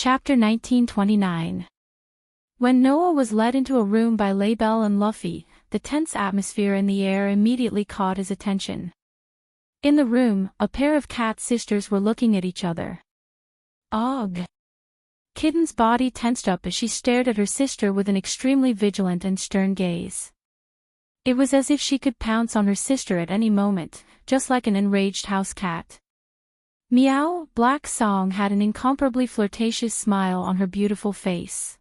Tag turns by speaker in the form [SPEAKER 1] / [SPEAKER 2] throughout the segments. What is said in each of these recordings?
[SPEAKER 1] Chapter 1929. When Noah was led into a room by Labelle and Luffy, the tense atmosphere in the air immediately caught his attention. In the room, a pair of cat sisters were looking at each other. Ugh! Kitten's body tensed up as she stared at her sister with an extremely vigilant and stern gaze. It was as if she could pounce on her sister at any moment, just like an enraged house cat. Meow, Black Song had an incomparably flirtatious smile on her beautiful face.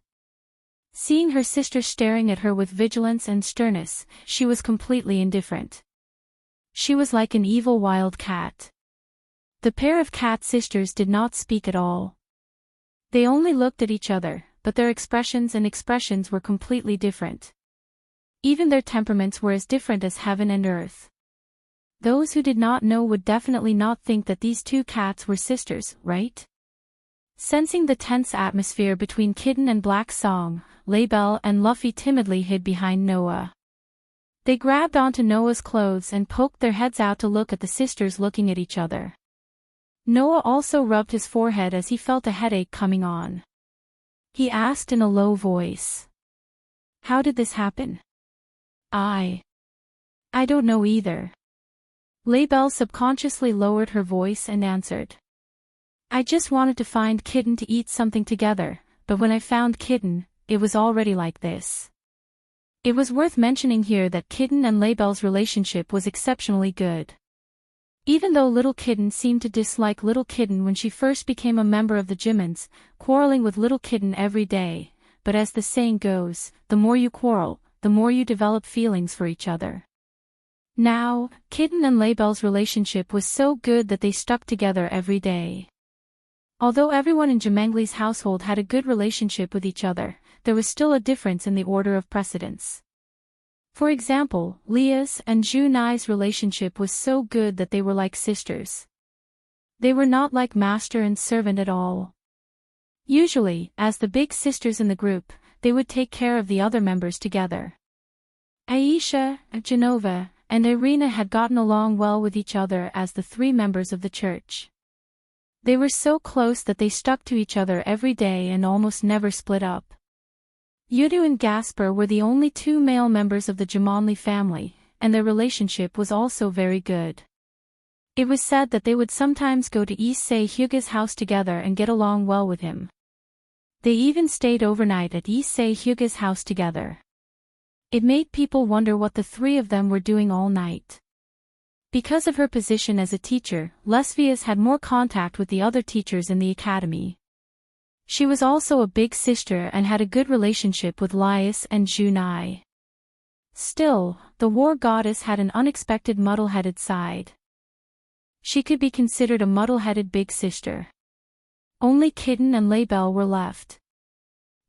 [SPEAKER 1] Seeing her sister staring at her with vigilance and sternness, she was completely indifferent. She was like an evil wild cat. The pair of cat sisters did not speak at all. They only looked at each other, but their expressions were completely different. Even their temperaments were as different as heaven and earth. Those who did not know would definitely not think that these two cats were sisters, right? Sensing the tense atmosphere between Kitten and Black Song, Labelle and Luffy timidly hid behind Noah. They grabbed onto Noah's clothes and poked their heads out to look at the sisters looking at each other. Noah also rubbed his forehead as he felt a headache coming on. He asked in a low voice. "How did this happen?" I don't know either." Labelle subconsciously lowered her voice and answered. "I just wanted to find Kitten to eat something together, but when I found Kitten, it was already like this." It was worth mentioning here that Kitten and Labelle's relationship was exceptionally good. Even though Little Kitten seemed to dislike Little Kitten when she first became a member of the Jimmins, quarreling with Little Kitten every day, but as the saying goes, the more you quarrel, the more you develop feelings for each other. Now, Kitten and Labelle's relationship was so good that they stuck together every day. Although everyone in Jimengli's household had a good relationship with each other, there was still a difference in the order of precedence. For example, Leah's and Junai's relationship was so good that they were like sisters. They were not like master and servant at all. Usually, as the big sisters in the group, they would take care of the other members together. Aisha, Genova, and Irina had gotten along well with each other as the three members of the church. They were so close that they stuck to each other every day and almost never split up. Yudu and Gaspar were the only two male members of the Jumanli family, and their relationship was also very good. It was said that they would sometimes go to Issei Hyuga's house together and get along well with him. They even stayed overnight at Issei Hyuga's house together. It made people wonder what the three of them were doing all night. Because of her position as a teacher, Lesvias had more contact with the other teachers in the academy. She was also a big sister and had a good relationship with Laius and Junai. Still, the war goddess had an unexpected muddle-headed side. She could be considered a muddle-headed big sister. Only Kitten and Labelle were left.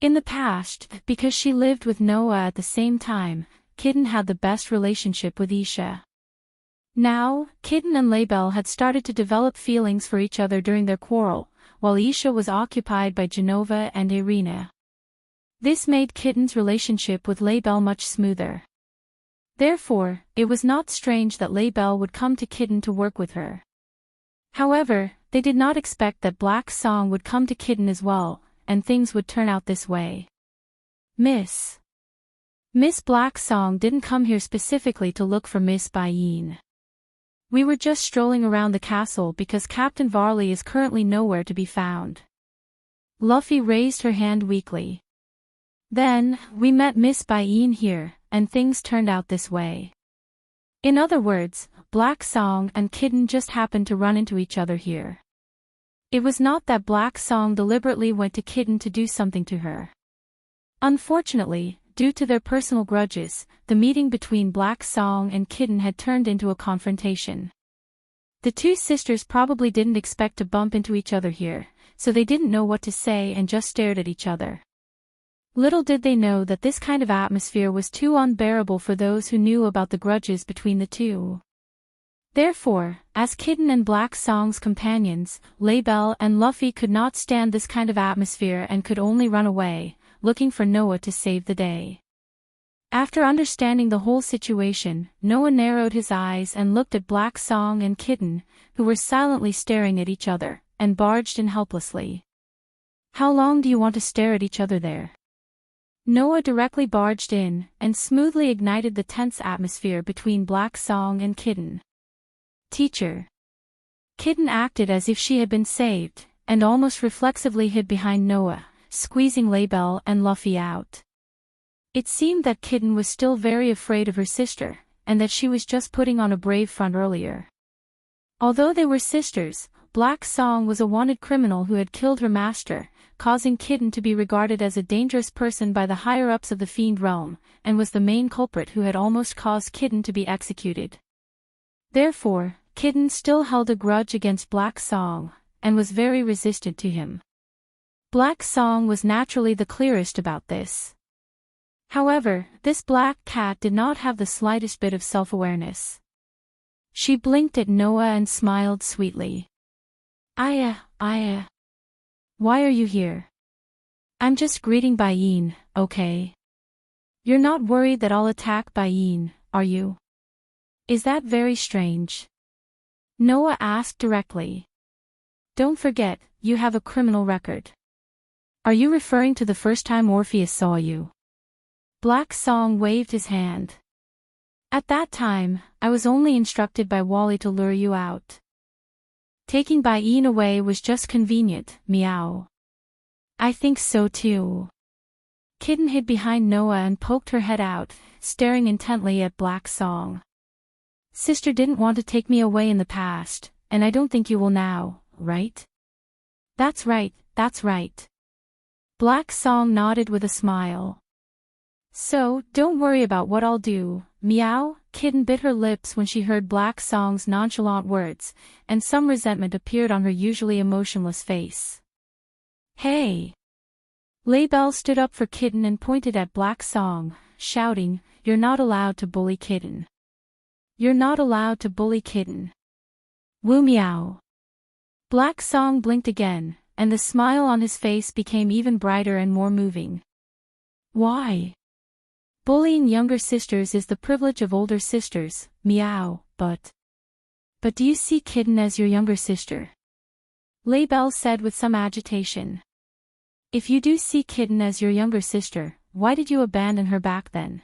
[SPEAKER 1] In the past, because she lived with Noah at the same time, Kitten had the best relationship with Isha. Now, Kitten and Labelle had started to develop feelings for each other during their quarrel, while Isha was occupied by Genova and Irina. This made Kitten's relationship with Labelle much smoother. Therefore, it was not strange that Labelle would come to Kitten to work with her. However, they did not expect that Black Song would come to Kitten as well, and things would turn out this way. Miss Black Song didn't come here specifically to look for Miss Bayin. We were just strolling around the castle because Captain Varley is currently nowhere to be found. Luffy raised her hand weakly. Then, we met Miss Bayin here, and things turned out this way. In other words, Black Song and Kitten just happened to run into each other here. It was not that Black Song deliberately went to Kitten to do something to her. Unfortunately, due to their personal grudges, the meeting between Black Song and Kitten had turned into a confrontation. The two sisters probably didn't expect to bump into each other here, so they didn't know what to say and just stared at each other. Little did they know that this kind of atmosphere was too unbearable for those who knew about the grudges between the two. Therefore, as Kitten and Black Song's companions, Labelle and Luffy could not stand this kind of atmosphere and could only run away, looking for Noah to save the day. After understanding the whole situation, Noah narrowed his eyes and looked at Black Song and Kitten, who were silently staring at each other, and barged in helplessly. How long do you want to stare at each other there? Noah directly barged in, and smoothly ignited the tense atmosphere between Black Song and Kitten. Teacher. Kitten acted as if she had been saved, and almost reflexively hid behind Noah, squeezing Laybell and Luffy out. It seemed that Kitten was still very afraid of her sister, and that she was just putting on a brave front earlier. Although they were sisters, Black Song was a wanted criminal who had killed her master, causing Kitten to be regarded as a dangerous person by the higher-ups of the fiend realm, and was the main culprit who had almost caused Kitten to be executed. Therefore, Kitten still held a grudge against Black Song, and was very resistant to him. Black Song was naturally the clearest about this. However, this black cat did not have the slightest bit of self-awareness. She blinked at Noah and smiled sweetly. Aya. Why are you here? I'm just greeting Bayin, okay? You're not worried that I'll attack Bayin, are you? Is that very strange? Noah asked directly. Don't forget, you have a criminal record. Are you referring to the first time Orpheus saw you? Black Song waved his hand. At that time, I was only instructed by Wally to lure you out. Taking Bayin away was just convenient, meow. I think so too. Kitten hid behind Noah and poked her head out, staring intently at Black Song. Sister didn't want to take me away in the past, and I don't think you will now, right? That's right. Black Song nodded with a smile. So, don't worry about what I'll do, meow. Kitten bit her lips when she heard Black Song's nonchalant words, and some resentment appeared on her usually emotionless face. Hey! Laybell stood up for Kitten and pointed at Black Song, shouting, You're not allowed to bully Kitten. You're not allowed to bully Kitten. Woo meow. Black Song blinked again, and the smile on his face became even brighter and more moving. Why? Bullying younger sisters is the privilege of older sisters, meow, but do you see Kitten as your younger sister? Laybell said with some agitation. If you do see Kitten as your younger sister, why did you abandon her back then?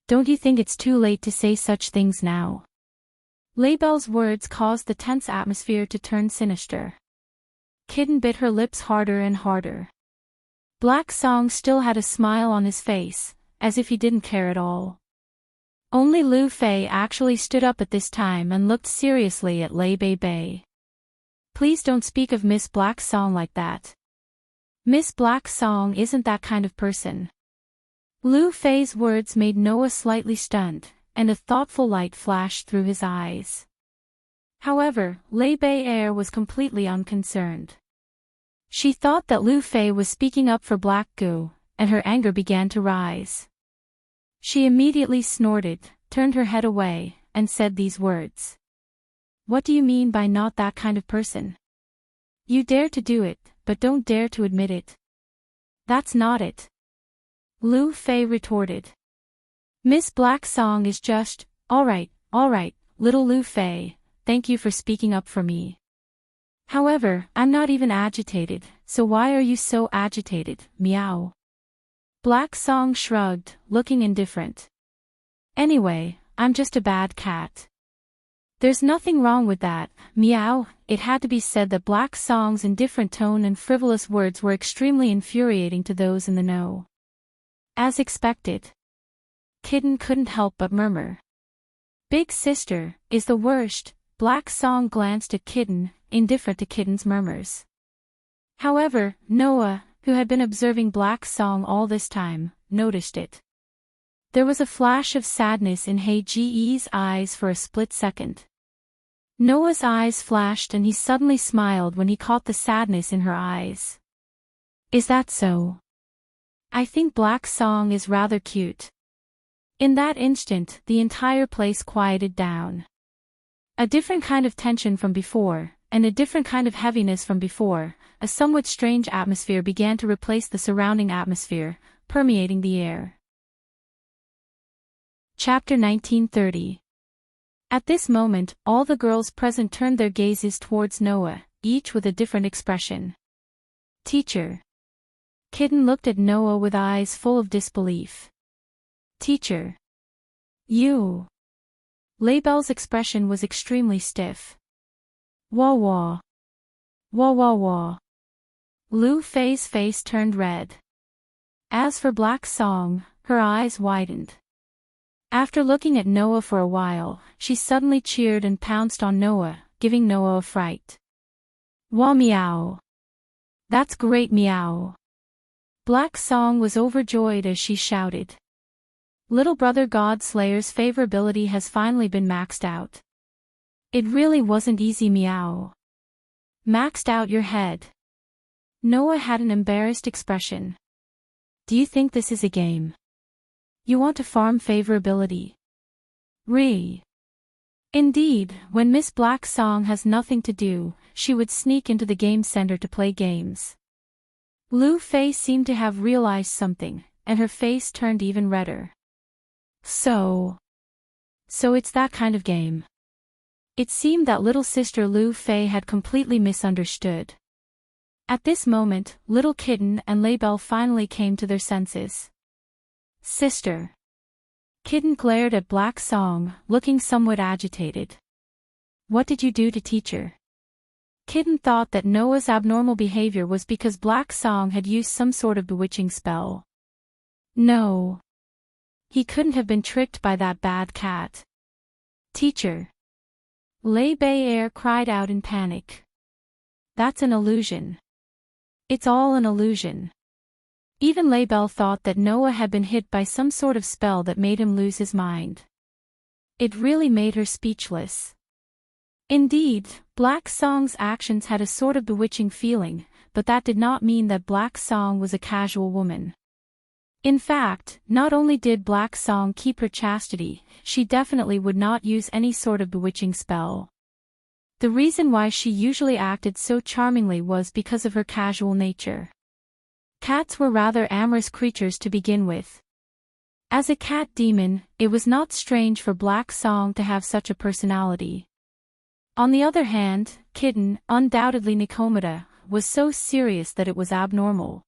[SPEAKER 1] Don't you think it's too late to say such things now? Laybell's words caused the tense atmosphere to turn sinister. Kitten bit her lips harder and harder. Black Song still had a smile on his face, as if he didn't care at all. Only Lu Fei actually stood up at this time and looked seriously at Lei Bei. Please don't speak of Miss Black Song like that. Miss Black Song isn't that kind of person. Lu Fei's words made Noah slightly stunned, and a thoughtful light flashed through his eyes. However, Lei Bei was completely unconcerned. She thought that Lu Fei was speaking up for Black Goo, and her anger began to rise. She immediately snorted, turned her head away, and said these words. What do you mean by not that kind of person? You dare to do it, but don't dare to admit it. That's not it. Lu Fei retorted. Miss Black Song is just, all right, little Lu Fei, thank you for speaking up for me. However, I'm not even agitated, so why are you so agitated, meow? Black Song shrugged, looking indifferent. Anyway, I'm just a bad cat. There's nothing wrong with that, meow. It had to be said that Black Song's indifferent tone and frivolous words were extremely infuriating to those in the know. As expected. Kitten couldn't help but murmur. Big sister is the worst. Black Song glanced at Kitten, indifferent to Kitten's murmurs. However, Noah, who had been observing Black Song all this time, noticed it. There was a flash of sadness in Hei Ji's eyes for a split second. Noah's eyes flashed and he suddenly smiled when he caught the sadness in her eyes. Is that so? I think Black Song is rather cute. In that instant, the entire place quieted down. A different kind of tension from before, and a different kind of heaviness from before, a somewhat strange atmosphere began to replace the surrounding atmosphere, permeating the air. Chapter 1930. At this moment, all the girls present turned their gazes towards Noah, each with a different expression. Teacher. Kitten looked at Noah with eyes full of disbelief. Teacher. You. Laybell's expression was extremely stiff. Wah wah. Wah wah wah. Lu Fei's face turned red. As for Black Song, her eyes widened. After looking at Noah for a while, she suddenly cheered and pounced on Noah, giving Noah a fright. Wah meow. That's great meow. Black Song was overjoyed as she shouted. Little brother Godslayer's favorability has finally been maxed out. It really wasn't easy meow. Maxed out your head. Noah had an embarrassed expression. Do you think this is a game? You want to farm favorability? Indeed, when Miss Black Song has nothing to do, she would sneak into the game center to play games. Lu Fei seemed to have realized something, and her face turned even redder. So it's that kind of game. It seemed that little sister Lu Fei had completely misunderstood. At this moment, little Kitten and Laybell finally came to their senses. Sister. Kitten glared at Black Song, looking somewhat agitated. What did you do to teacher? Kitten thought that Noah's abnormal behavior was because Black Song had used some sort of bewitching spell. No. He couldn't have been tricked by that bad cat. Teacher. Lei Bei cried out in panic. That's an illusion. It's all an illusion. Even Laybell thought that Noah had been hit by some sort of spell that made him lose his mind. It really made her speechless. Indeed, Black Song's actions had a sort of bewitching feeling, but that did not mean that Black Song was a casual woman. In fact, not only did Black Song keep her chastity, she definitely would not use any sort of bewitching spell. The reason why she usually acted so charmingly was because of her casual nature. Cats were rather amorous creatures to begin with. As a cat demon, it was not strange for Black Song to have such a personality. On the other hand, Kitten, undoubtedly Nikomata, was so serious that it was abnormal.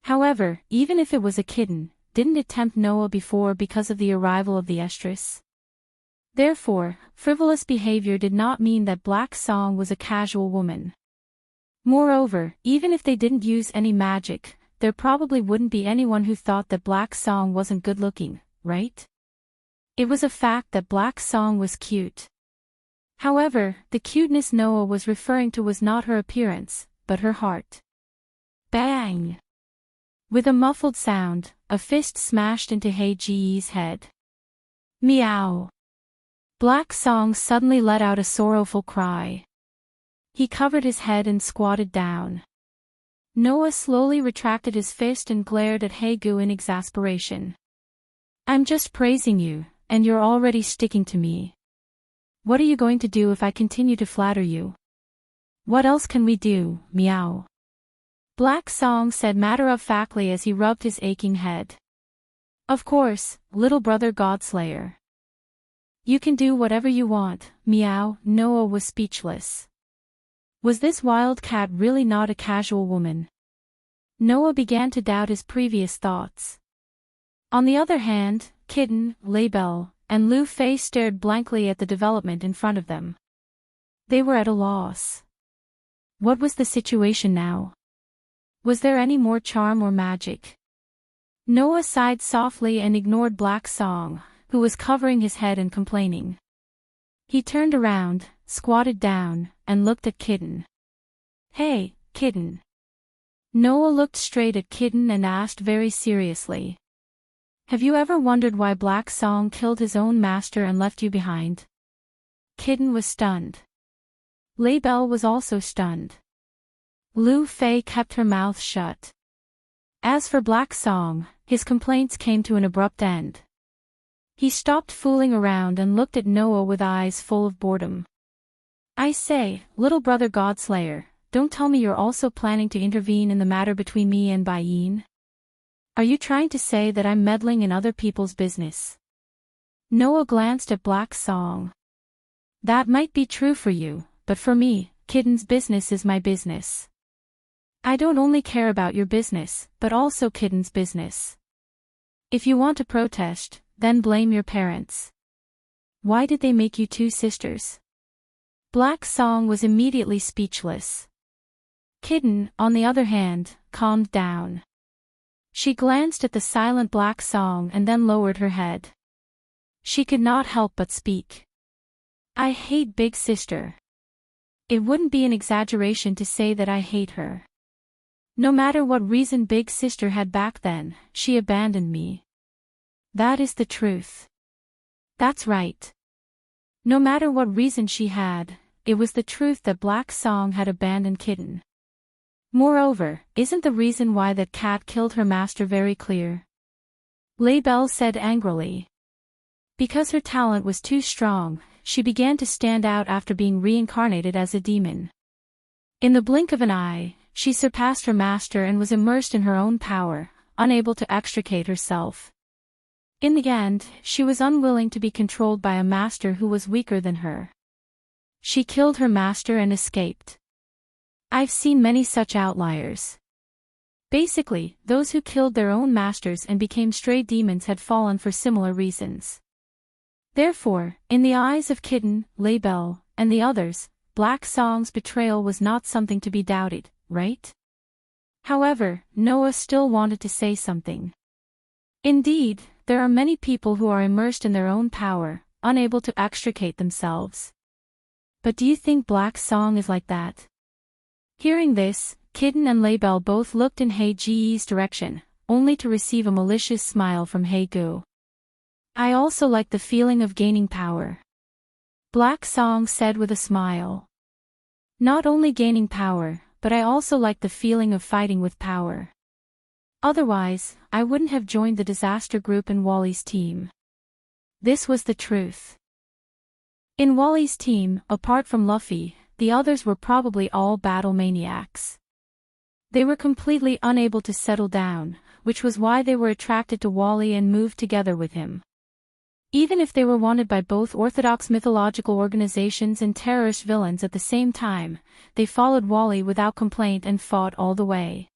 [SPEAKER 1] However, even if it was a kitten, didn't it tempt Noah before because of the arrival of the estrus? Therefore, frivolous behavior did not mean that Black Song was a casual woman. Moreover, even if they didn't use any magic, there probably wouldn't be anyone who thought that Black Song wasn't good-looking, right? It was a fact that Black Song was cute. However, the cuteness Noah was referring to was not her appearance, but her heart. Bang! With a muffled sound, a fist smashed into Hei Ji's head. Meow! Black Song suddenly let out a sorrowful cry. He covered his head and squatted down. Noah slowly retracted his fist and glared at Hei-gu in exasperation. I'm just praising you, and you're already sticking to me. What are you going to do if I continue to flatter you? What else can we do, meow? Black Song said matter-of-factly as he rubbed his aching head. Of course, little brother Godslayer. You can do whatever you want, meow. Noah was speechless. Was this wild cat really not a casual woman? Noah began to doubt his previous thoughts. On the other hand, Kitten, Laybell, and Lu Fei stared blankly at the development in front of them. They were at a loss. What was the situation now? Was there any more charm or magic? Noah sighed softly and ignored Black Song, who was covering his head and complaining. He turned around, squatted down, and looked at Kitten. Hey, Kitten. Noah looked straight at Kitten and asked very seriously. Have you ever wondered why Black Song killed his own master and left you behind? Kitten was stunned. Laybell was also stunned. Lu Fei kept her mouth shut. As for Black Song, his complaints came to an abrupt end. He stopped fooling around and looked at Noah with eyes full of boredom. I say, little brother Godslayer, don't tell me you're also planning to intervene in the matter between me and Baiyin? Are you trying to say that I'm meddling in other people's business? Noah glanced at Black Song. That might be true for you, but for me, Kitten's business is my business. I don't only care about your business, but also Kitten's business. If you want to protest, then blame your parents. Why did they make you two sisters? Black Song was immediately speechless. Kitten, on the other hand, calmed down. She glanced at the silent Black Song and then lowered her head. She could not help but speak. I hate Big Sister. It wouldn't be an exaggeration to say that I hate her. No matter what reason Big Sister had back then, she abandoned me. That is the truth. That's right. No matter what reason she had, it was the truth that Black Song had abandoned Kitten. Moreover, isn't the reason why that cat killed her master very clear? Laybell said angrily. Because her talent was too strong, she began to stand out after being reincarnated as a demon. In the blink of an eye, she surpassed her master and was immersed in her own power, unable to extricate herself. In the end, she was unwilling to be controlled by a master who was weaker than her. She killed her master and escaped. I've seen many such outliers. Basically, those who killed their own masters and became stray demons had fallen for similar reasons. Therefore, in the eyes of Kitten, Laybell, and the others, Black Song's betrayal was not something to be doubted, right? However, Noah still wanted to say something. Indeed, there are many people who are immersed in their own power, unable to extricate themselves. But do you think Black Song is like that? Hearing this, Kitten and Laybell both looked in Hei Ji's direction, only to receive a malicious smile from Hei Gu. I also like the feeling of gaining power. Black Song said with a smile. Not only gaining power, but I also like the feeling of fighting with power. Otherwise, I wouldn't have joined the disaster group in Wally's team. This was the truth. In Wally's team, apart from Luffy, the others were probably all battle maniacs. They were completely unable to settle down, which was why they were attracted to Wally and moved together with him. Even if they were wanted by both orthodox mythological organizations and terrorist villains at the same time, they followed Wally without complaint and fought all the way.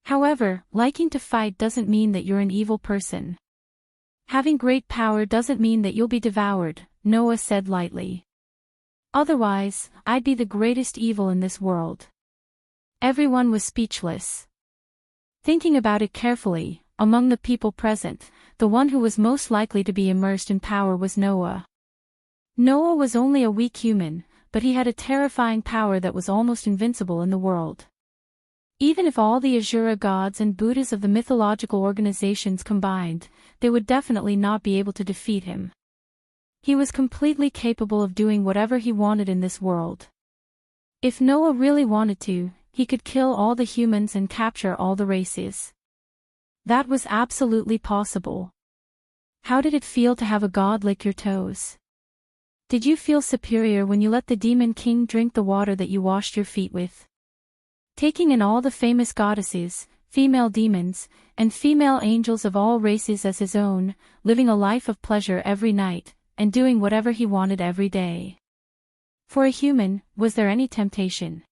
[SPEAKER 1] However, liking to fight doesn't mean that you're an evil person. Having great power doesn't mean that you'll be devoured, Noah said lightly. Otherwise, I'd be the greatest evil in this world. Everyone was speechless. Thinking about it carefully, among the people present, the one who was most likely to be immersed in power was Noah. Noah was only a weak human, but he had a terrifying power that was almost invincible in the world. Even if all the Asura gods and Buddhas of the mythological organizations combined, they would definitely not be able to defeat him. He was completely capable of doing whatever he wanted in this world. If Noah really wanted to, he could kill all the humans and capture all the races. That was absolutely possible. How did it feel to have a god lick your toes? Did you feel superior when you let the Demon King drink the water that you washed your feet with? Taking in all the famous goddesses, female demons, and female angels of all races as his own, living a life of pleasure every night, and doing whatever he wanted every day. For a human, was there any temptation?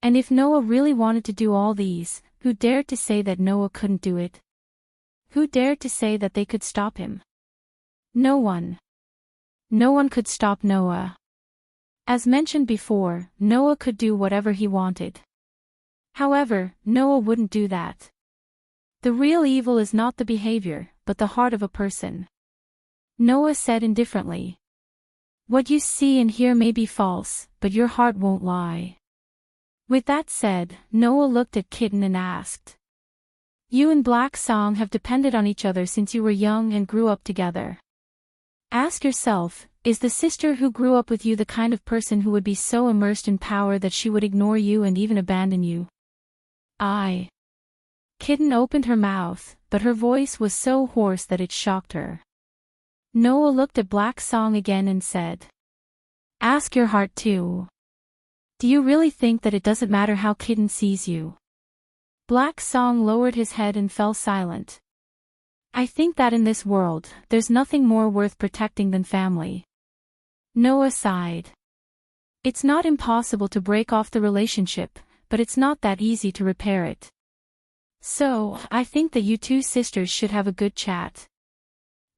[SPEAKER 1] And if Noah really wanted to do all these, who dared to say that Noah couldn't do it? Who dared to say that they could stop him? No one. No one could stop Noah. As mentioned before, Noah could do whatever he wanted. However, Noah wouldn't do that. The real evil is not the behavior, but the heart of a person. Noah said indifferently. What you see and hear may be false, but your heart won't lie. With that said, Noah looked at Kitten and asked. You and Black Song have depended on each other since you were young and grew up together. Ask yourself, is the sister who grew up with you the kind of person who would be so immersed in power that she would ignore you and even abandon you? Kitten opened her mouth, but her voice was so hoarse that it shocked her. Noah looked at Black Song again and said. Ask your heart too. Do you really think that it doesn't matter how Kitten sees you? Black Song lowered his head and fell silent. I think that in this world, there's nothing more worth protecting than family. Noah sighed. It's not impossible to break off the relationship, but it's not that easy to repair it. So, I think that you two sisters should have a good chat.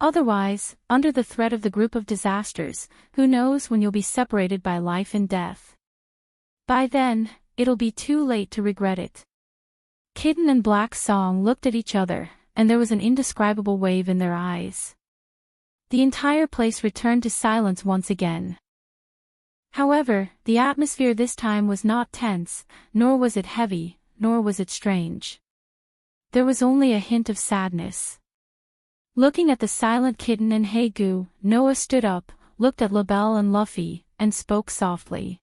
[SPEAKER 1] Otherwise, under the threat of the group of disasters, who knows when you'll be separated by life and death. By then, it'll be too late to regret it. Kitten and Black Song looked at each other, and there was an indescribable wave in their eyes. The entire place returned to silence once again. However, the atmosphere this time was not tense, nor was it heavy, nor was it strange. There was only a hint of sadness. Looking at the silent Kitten and Haegu, Noah stood up, looked at LaBelle and Luffy, and spoke softly.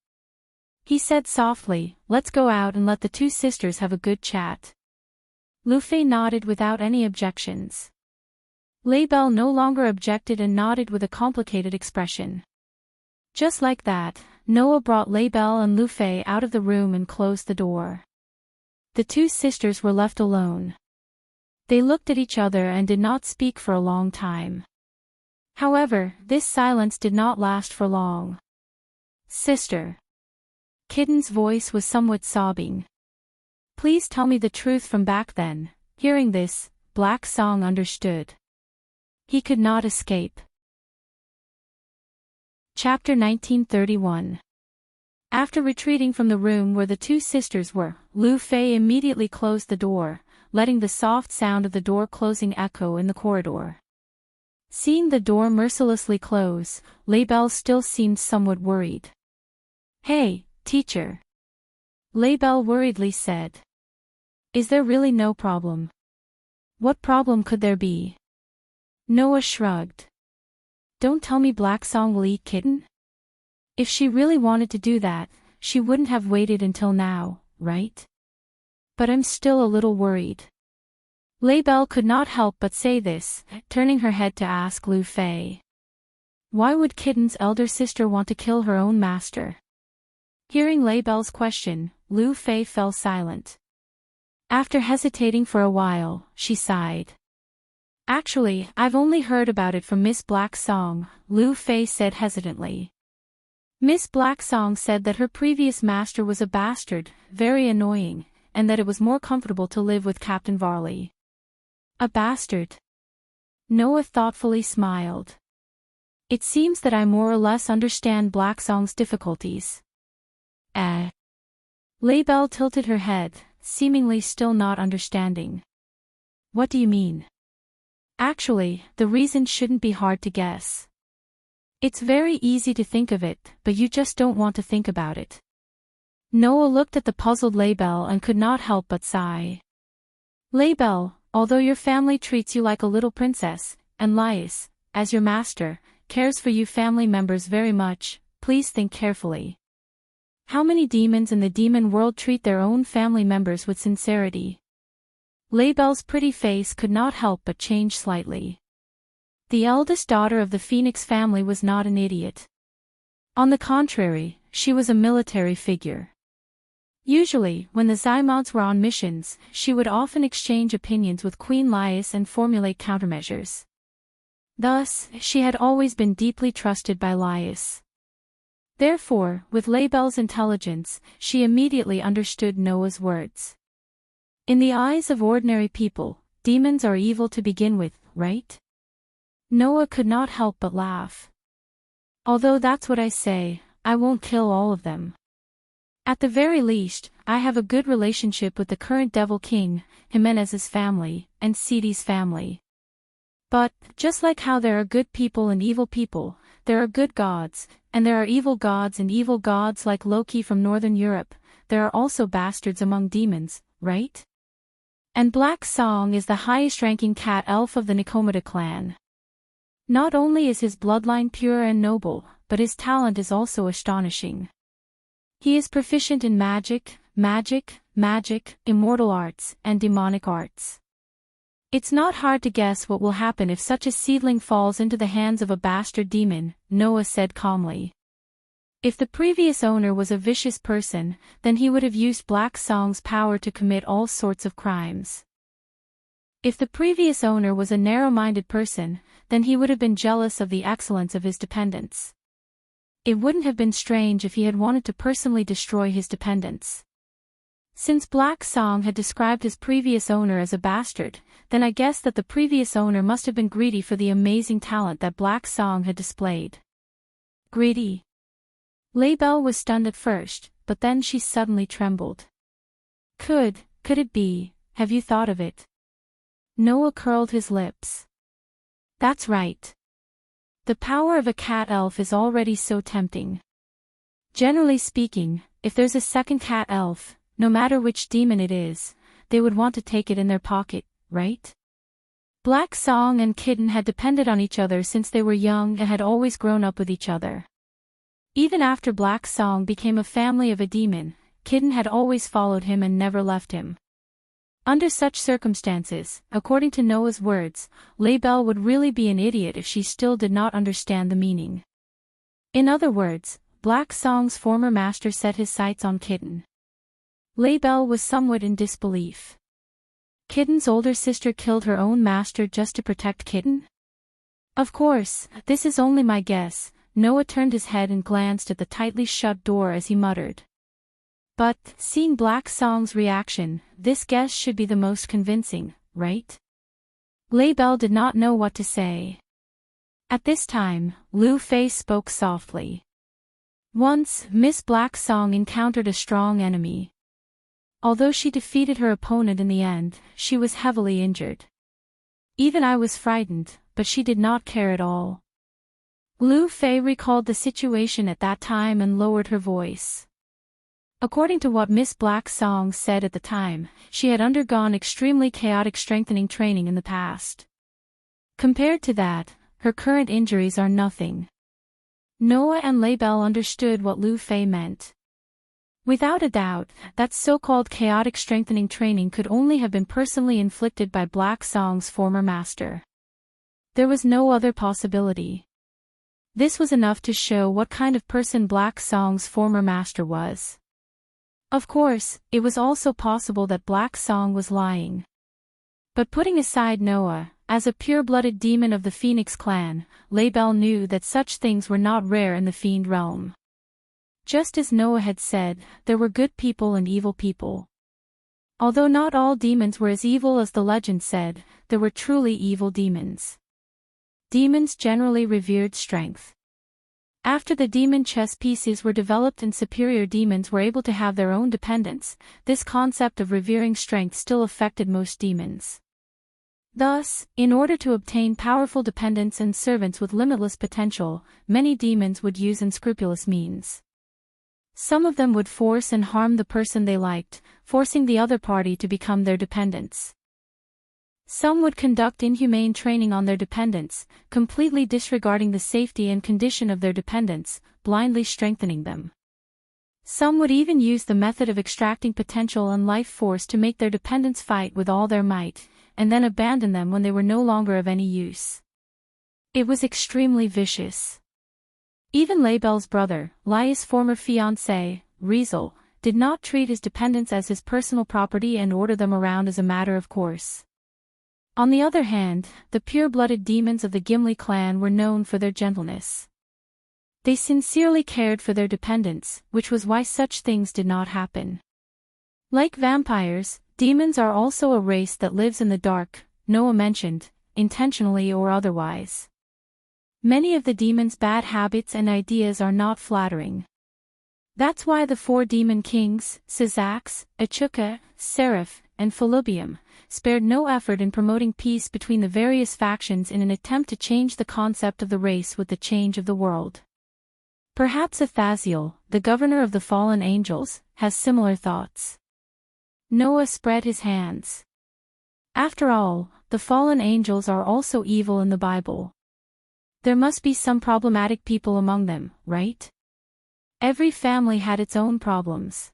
[SPEAKER 1] He said softly, "Let's go out and let the two sisters have a good chat." Luffy nodded without any objections. LaBelle no longer objected and nodded with a complicated expression. Just like that, Noah brought LaBelle and Luffy out of the room and closed the door. The two sisters were left alone. They looked at each other and did not speak for a long time. However, this silence did not last for long. "Sister." Kitten's voice was somewhat sobbing. "Please tell me the truth from back then." Hearing this, Black Song understood. He could not escape. Chapter 1931. After retreating from the room where the two sisters were, Luffy immediately closed the door, letting the soft sound of the door closing echo in the corridor. Seeing the door mercilessly close, LaBelle still seemed somewhat worried. "Hey, teacher." LaBelle worriedly said. "Is there really no problem?" "What problem could there be?" Noah shrugged. "Don't tell me Black Song will eat Kitten? If she really wanted to do that, she wouldn't have waited until now, right? But I'm still a little worried." LaBelle could not help but say this, turning her head to ask Luffy. Why would Kitten's elder sister want to kill her own master? Hearing LaBelle's question, Luffy fell silent. After hesitating for a while, she sighed. "Actually, I've only heard about it from Miss Black Song," Luffy said hesitantly. Miss Black Song said that her previous master was a bastard, very annoying, and that it was more comfortable to live with Captain Varley. A bastard? Noah thoughtfully smiled. "It seems that I more or less understand Black Song's difficulties." LaBelle tilted her head, seemingly still not understanding. "What do you mean?" "Actually, the reason shouldn't be hard to guess. It's very easy to think of it, but you just don't want to think about it." Noah looked at the puzzled LaBelle and could not help but sigh. "LaBelle, although your family treats you like a little princess, and Laius, as your master, cares for you family members very much, please think carefully. How many demons in the demon world treat their own family members with sincerity?" LaBelle's pretty face could not help but change slightly. The eldest daughter of the Phoenix family was not an idiot. On the contrary, she was a military figure. Usually, when the Zymods were on missions, she would often exchange opinions with Queen Laius and formulate countermeasures. Thus, she had always been deeply trusted by Laius. Therefore, with LaBelle's intelligence, she immediately understood Noah's words. In the eyes of ordinary people, demons are evil to begin with, right? Noah could not help but laugh. "Although that's what I say, I won't kill all of them. At the very least, I have a good relationship with the current Devil King, Jimenez's family, and Citi's family. But, just like how there are good people and evil people, there are good gods, and there are evil gods and evil gods like Loki from Northern Europe, there are also bastards among demons, right? And Black Song is the highest-ranking cat elf of the Nikomata clan. Not only is his bloodline pure and noble, but his talent is also astonishing. He is proficient in magic, immortal arts, and demonic arts. It's not hard to guess what will happen if such a seedling falls into the hands of a bastard demon," Noah said calmly. If the previous owner was a vicious person, then he would have used Black Song's power to commit all sorts of crimes. If the previous owner was a narrow-minded person, then he would have been jealous of the excellence of his dependents. It wouldn't have been strange if he had wanted to personally destroy his dependents. Since Black Song had described his previous owner as a bastard, then I guess that the previous owner must have been greedy for the amazing talent that Black Song had displayed. Greedy. Laybell was stunned at first, but then she suddenly trembled. Could it be, have you thought of it? Noah curled his lips. That's right. The power of a cat elf is already so tempting. Generally speaking, if there's a second cat elf, no matter which demon it is, they would want to take it in their pocket, right? Black Song and Kitten had depended on each other since they were young and had always grown up with each other. Even after Black Song became a family of a demon, Kitten had always followed him and never left him. Under such circumstances, according to Noah's words, Laybell would really be an idiot if she still did not understand the meaning. In other words, Black Song's former master set his sights on Kitten. Laybell was somewhat in disbelief. Kitten's older sister killed her own master just to protect Kitten? Of course, this is only my guess. Noah turned his head and glanced at the tightly shut door as he muttered. But, seeing Black Song's reaction, this guess should be the most convincing, right? Laybell did not know what to say. At this time, Lu Fei spoke softly. Once, Miss Black Song encountered a strong enemy. Although she defeated her opponent in the end, she was heavily injured. Even I was frightened, but she did not care at all. Lu Fei recalled the situation at that time and lowered her voice. According to what Miss Black Song said at the time, she had undergone extremely chaotic strengthening training in the past. Compared to that, her current injuries are nothing. Noah and Laybell understood what Lu Fei meant. Without a doubt, that so-called chaotic strengthening training could only have been personally inflicted by Black Song's former master. There was no other possibility. This was enough to show what kind of person Black Song's former master was. Of course, it was also possible that Black Song was lying. But putting aside Noah, as a pure-blooded demon of the Phoenix clan, Laybell knew that such things were not rare in the fiend realm. Just as Noah had said, there were good people and evil people. Although not all demons were as evil as the legend said, there were truly evil demons. Demons generally revered strength. After the demon chess pieces were developed and superior demons were able to have their own dependence, this concept of revering strength still affected most demons. Thus, in order to obtain powerful dependents and servants with limitless potential, many demons would use unscrupulous means. Some of them would force and harm the person they liked, forcing the other party to become their dependents. Some would conduct inhumane training on their dependents, completely disregarding the safety and condition of their dependents, blindly strengthening them. Some would even use the method of extracting potential and life force to make their dependents fight with all their might, and then abandon them when they were no longer of any use. It was extremely vicious. Even Laybell's brother, Lai's former fiancé, Riesel, did not treat his dependents as his personal property and order them around as a matter of course. On the other hand, the pure-blooded demons of the Gimli clan were known for their gentleness. They sincerely cared for their dependents, which was why such things did not happen. Like vampires, demons are also a race that lives in the dark, Noah mentioned, intentionally or otherwise. Many of the demons' bad habits and ideas are not flattering. That's why the 4 demon kings, Sizax, Achuka, Seraph, and Felubium, spared no effort in promoting peace between the various factions in an attempt to change the concept of the race with the change of the world. Perhaps Athaziel, the governor of the fallen angels, has similar thoughts. Noah spread his hands. After all, the fallen angels are also evil in the Bible. There must be some problematic people among them, right? Every family had its own problems.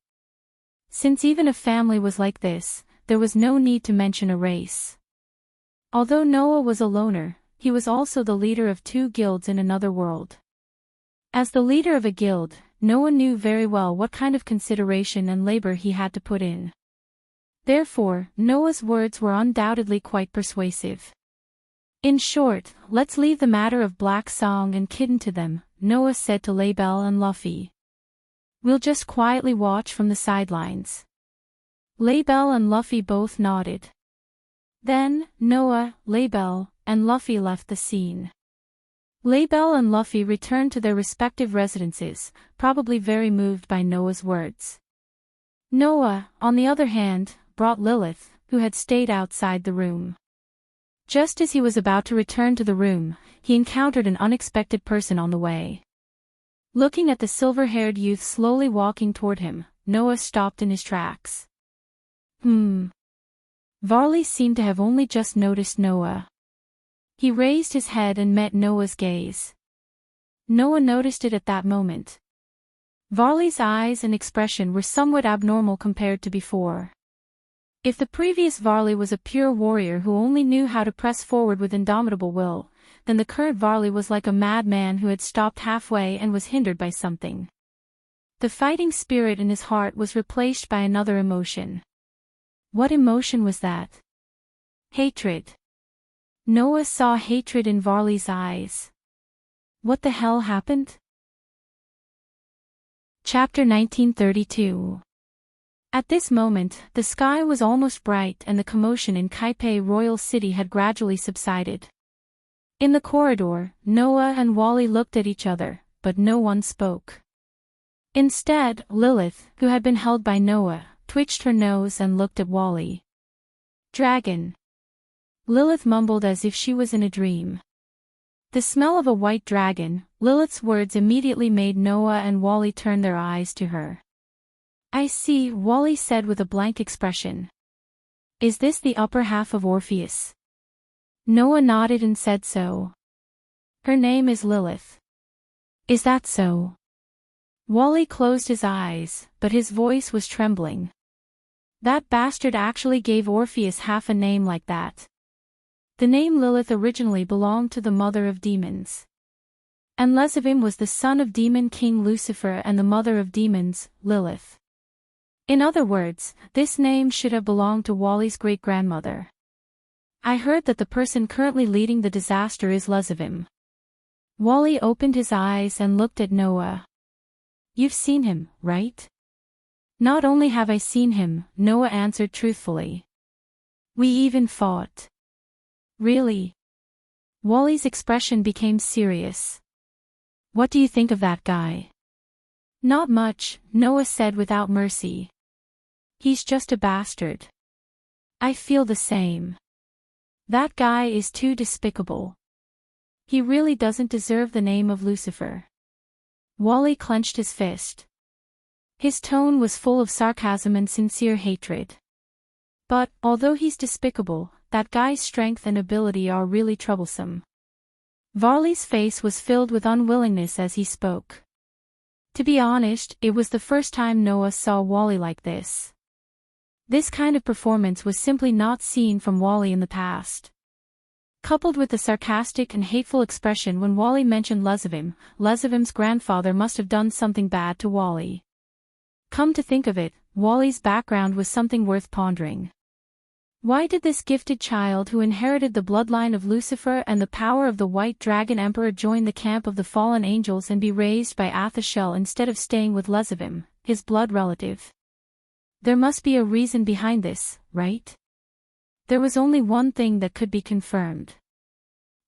[SPEAKER 1] Since even a family was like this, there was no need to mention a race. Although Noah was a loner, he was also the leader of 2 guilds in another world. As the leader of a guild, Noah knew very well what kind of consideration and labor he had to put in. Therefore, Noah's words were undoubtedly quite persuasive. In short, let's leave the matter of Black Song and Kitten to them, Noah said to Laybell and Luffy. We'll just quietly watch from the sidelines. Laibel and Luffy both nodded. Then, Noah, Laibel, and Luffy left the scene. Laibel and Luffy returned to their respective residences, probably very moved by Noah's words. Noah, on the other hand, brought Lilith, who had stayed outside the room. Just as he was about to return to the room, he encountered an unexpected person on the way. Looking at the silver-haired youth slowly walking toward him, Noah stopped in his tracks. Varley seemed to have only just noticed Noah. He raised his head and met Noah's gaze. Noah noticed it at that moment. Varley's eyes and expression were somewhat abnormal compared to before. If the previous Varley was a pure warrior who only knew how to press forward with indomitable will, then the current Varley was like a madman who had stopped halfway and was hindered by something. The fighting spirit in his heart was replaced by another emotion. What emotion was that? Hatred. Noah saw hatred in Varley's eyes. What the hell happened? Chapter 1932. At this moment, the sky was almost bright and the commotion in Kaipei Royal City had gradually subsided. In the corridor, Noah and Wally looked at each other, but no one spoke. Instead, Lilith, who had been held by Noah, twitched her nose and looked at Wally. Dragon. Lilith mumbled as if she was in a dream. The smell of a white dragon, Lilith's words immediately made Noah and Wally turn their eyes to her. I see, Wally said with a blank expression. Is this the upper half of Orpheus? Noah nodded and said so. Her name is Lilith. Is that so? Wally closed his eyes, but his voice was trembling. That bastard actually gave Orpheus half a name like that. The name Lilith originally belonged to the mother of demons. And Lezavim was the son of demon king Lucifer and the mother of demons, Lilith. In other words, this name should have belonged to Wally's great-grandmother. I heard that the person currently leading the disaster is Lezavim. Wally opened his eyes and looked at Noah. You've seen him, right? Not only have I seen him, Noah answered truthfully. We even fought. Really? Wally's expression became serious. What do you think of that guy? Not much, Noah said without mercy. He's just a bastard. I feel the same. That guy is too despicable. He really doesn't deserve the name of Lucifer. Wally clenched his fist. His tone was full of sarcasm and sincere hatred. But, although he's despicable, that guy's strength and ability are really troublesome. Varley's face was filled with unwillingness as he spoke. To be honest, it was the first time Noah saw Wally like this. This kind of performance was simply not seen from Wally in the past. Coupled with the sarcastic and hateful expression when Wally mentioned Lezavim, Lezavim's grandfather must have done something bad to Wally. Come to think of it, Wally's background was something worth pondering. Why did this gifted child who inherited the bloodline of Lucifer and the power of the White Dragon Emperor join the camp of the fallen angels and be raised by Athashel instead of staying with Lezavim, his blood relative? There must be a reason behind this, right? There was only one thing that could be confirmed.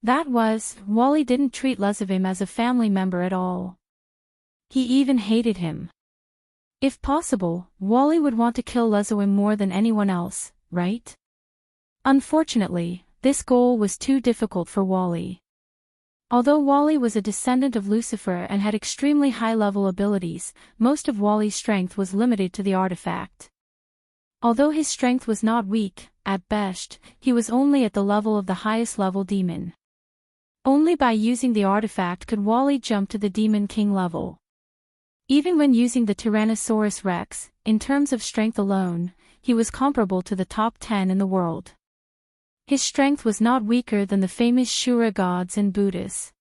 [SPEAKER 1] That was, Wally didn't treat Lezavim as a family member at all. He even hated him. If possible, Wally would want to kill Lezavim more than anyone else, right? Unfortunately, this goal was too difficult for Wally. Although Wally was a descendant of Lucifer and had extremely high-level abilities, most of Wally's strength was limited to the artifact. Although his strength was not weak, at best, he was only at the level of the highest level demon. Only by using the artifact could Wally jump to the Demon King level. Even when using the Tyrannosaurus Rex, in terms of strength alone, he was comparable to the top 10 in the world. His strength was not weaker than the famous Shura gods and Buddhas.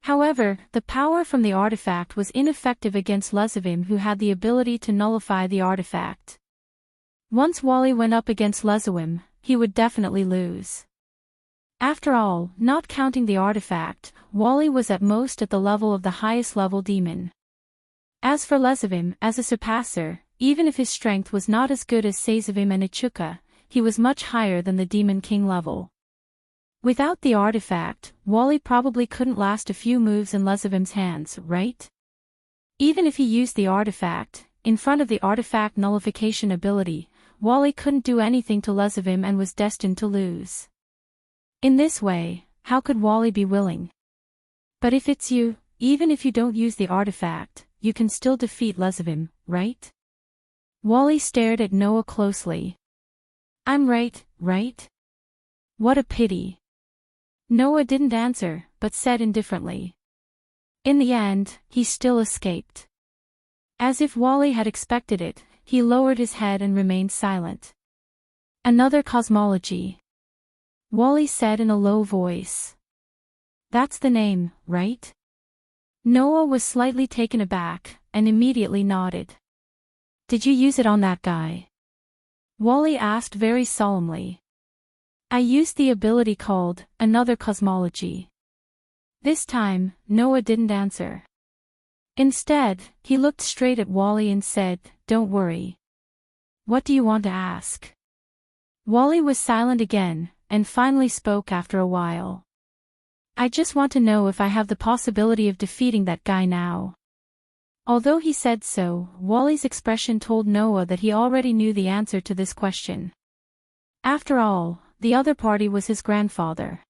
[SPEAKER 1] However, the power from the artifact was ineffective against Lezavim, who had the ability to nullify the artifact. Once Wally went up against Lezavim, he would definitely lose. After all, not counting the artifact, Wally was at most at the level of the highest level demon. As for Lezavim, as a surpasser, even if his strength was not as good as Sazavim and Ichuka, he was much higher than the Demon King level. Without the artifact, Wally probably couldn't last a few moves in Lezavim's hands, right? Even if he used the artifact, in front of the artifact nullification ability, Wally couldn't do anything to Lezavim and was destined to lose. In this way, how could Wally be willing? But if it's you, even if you don't use the artifact, you can still defeat Lezavim, right? Wally stared at Noah closely. I'm right, right? What a pity. Noah didn't answer, but said indifferently. In the end, he still escaped. As if Wally had expected it, he lowered his head and remained silent. Another cosmology. Wally said in a low voice. That's the name, right? Noah was slightly taken aback, and immediately nodded. Did you use it on that guy? Wally asked very solemnly. I used the ability called Another Cosmology. This time, Noah didn't answer. Instead, he looked straight at Wally and said, Don't worry. What do you want to ask? Wally was silent again, and finally spoke after a while. I just want to know if I have the possibility of defeating that guy now. Although he said so, Wally's expression told Noah that he already knew the answer to this question. After all, the other party was his grandfather.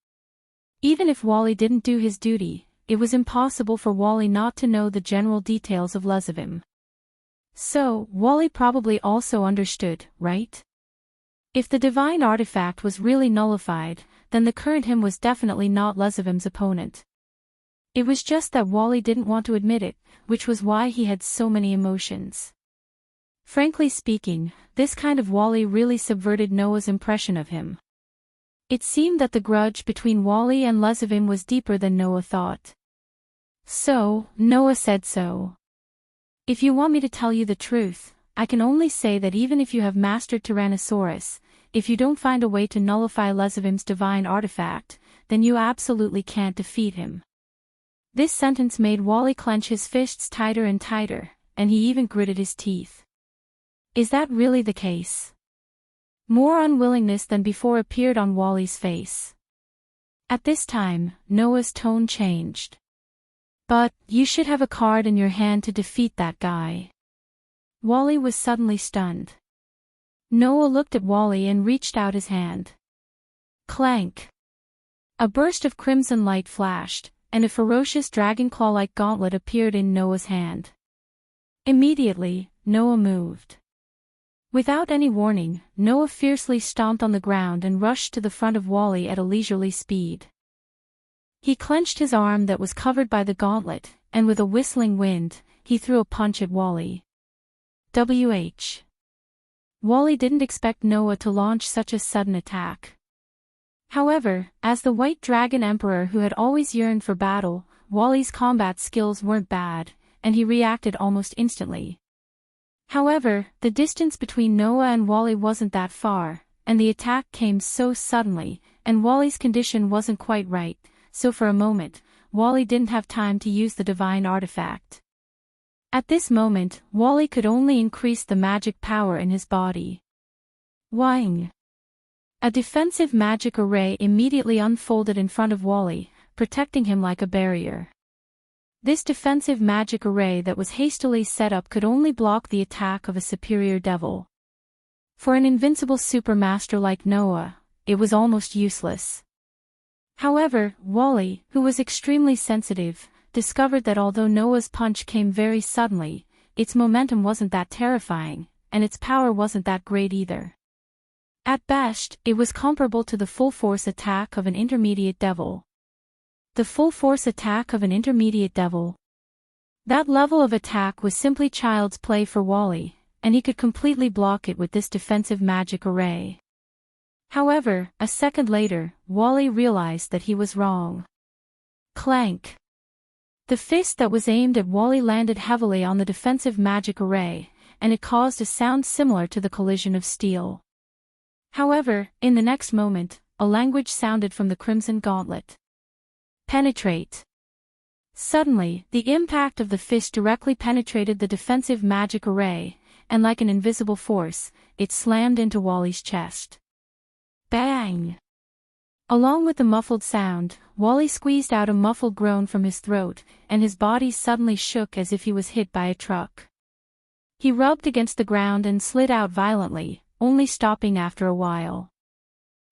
[SPEAKER 1] Even if Wally didn't do his duty, it was impossible for Wally not to know the general details of Lezavim. So, Wally probably also understood, right? If the divine artifact was really nullified, then the current him was definitely not Lezavim's opponent. It was just that Wally didn't want to admit it, which was why he had so many emotions. Frankly speaking, this kind of Wally really subverted Noah's impression of him. It seemed that the grudge between Wally and Lezavim was deeper than Noah thought. So, Noah said so. If you want me to tell you the truth, I can only say that even if you have mastered Tyrannosaurus, if you don't find a way to nullify Lezavim's divine artifact, then you absolutely can't defeat him. This sentence made Wally clench his fists tighter and tighter, and he even gritted his teeth. Is that really the case? More unwillingness than before appeared on Wally's face. At this time, Noah's tone changed. But, you should have a card in your hand to defeat that guy. Wally was suddenly stunned. Noah looked at Wally and reached out his hand. Clank! A burst of crimson light flashed, and a ferocious dragon claw-like gauntlet appeared in Noah's hand. Immediately, Noah moved. Without any warning, Noah fiercely stomped on the ground and rushed to the front of Wally at a leisurely speed. He clenched his arm that was covered by the gauntlet, and with a whistling wind, he threw a punch at Wally. Wally didn't expect Noah to launch such a sudden attack. However, as the White Dragon Emperor who had always yearned for battle, Wally's combat skills weren't bad, and he reacted almost instantly. However, the distance between Noah and Wally wasn't that far, and the attack came so suddenly, and Wally's condition wasn't quite right, so for a moment, Wally didn't have time to use the divine artifact. At this moment, Wally could only increase the magic power in his body. Wang! A defensive magic array immediately unfolded in front of Wally, protecting him like a barrier. This defensive magic array that was hastily set up could only block the attack of a superior devil. For an invincible supermaster like Noah, it was almost useless. However, Wally, who was extremely sensitive, discovered that although Noah's punch came very suddenly, its momentum wasn't that terrifying, and its power wasn't that great either. At best, it was comparable to the full-force attack of an intermediate devil. The full-force attack of an intermediate devil. That level of attack was simply child's play for Wally, and he could completely block it with this defensive magic array. However, a second later, Wally realized that he was wrong. Clank! The fist that was aimed at Wally landed heavily on the defensive magic array, and it caused a sound similar to the collision of steel. However, in the next moment, a language sounded from the Crimson Gauntlet. Penetrate. Suddenly, the impact of the fist directly penetrated the defensive magic array, and like an invisible force, it slammed into Wally's chest. Bang! Along with the muffled sound, Wally squeezed out a muffled groan from his throat, and his body suddenly shook as if he was hit by a truck. He rubbed against the ground and slid out violently, only stopping after a while.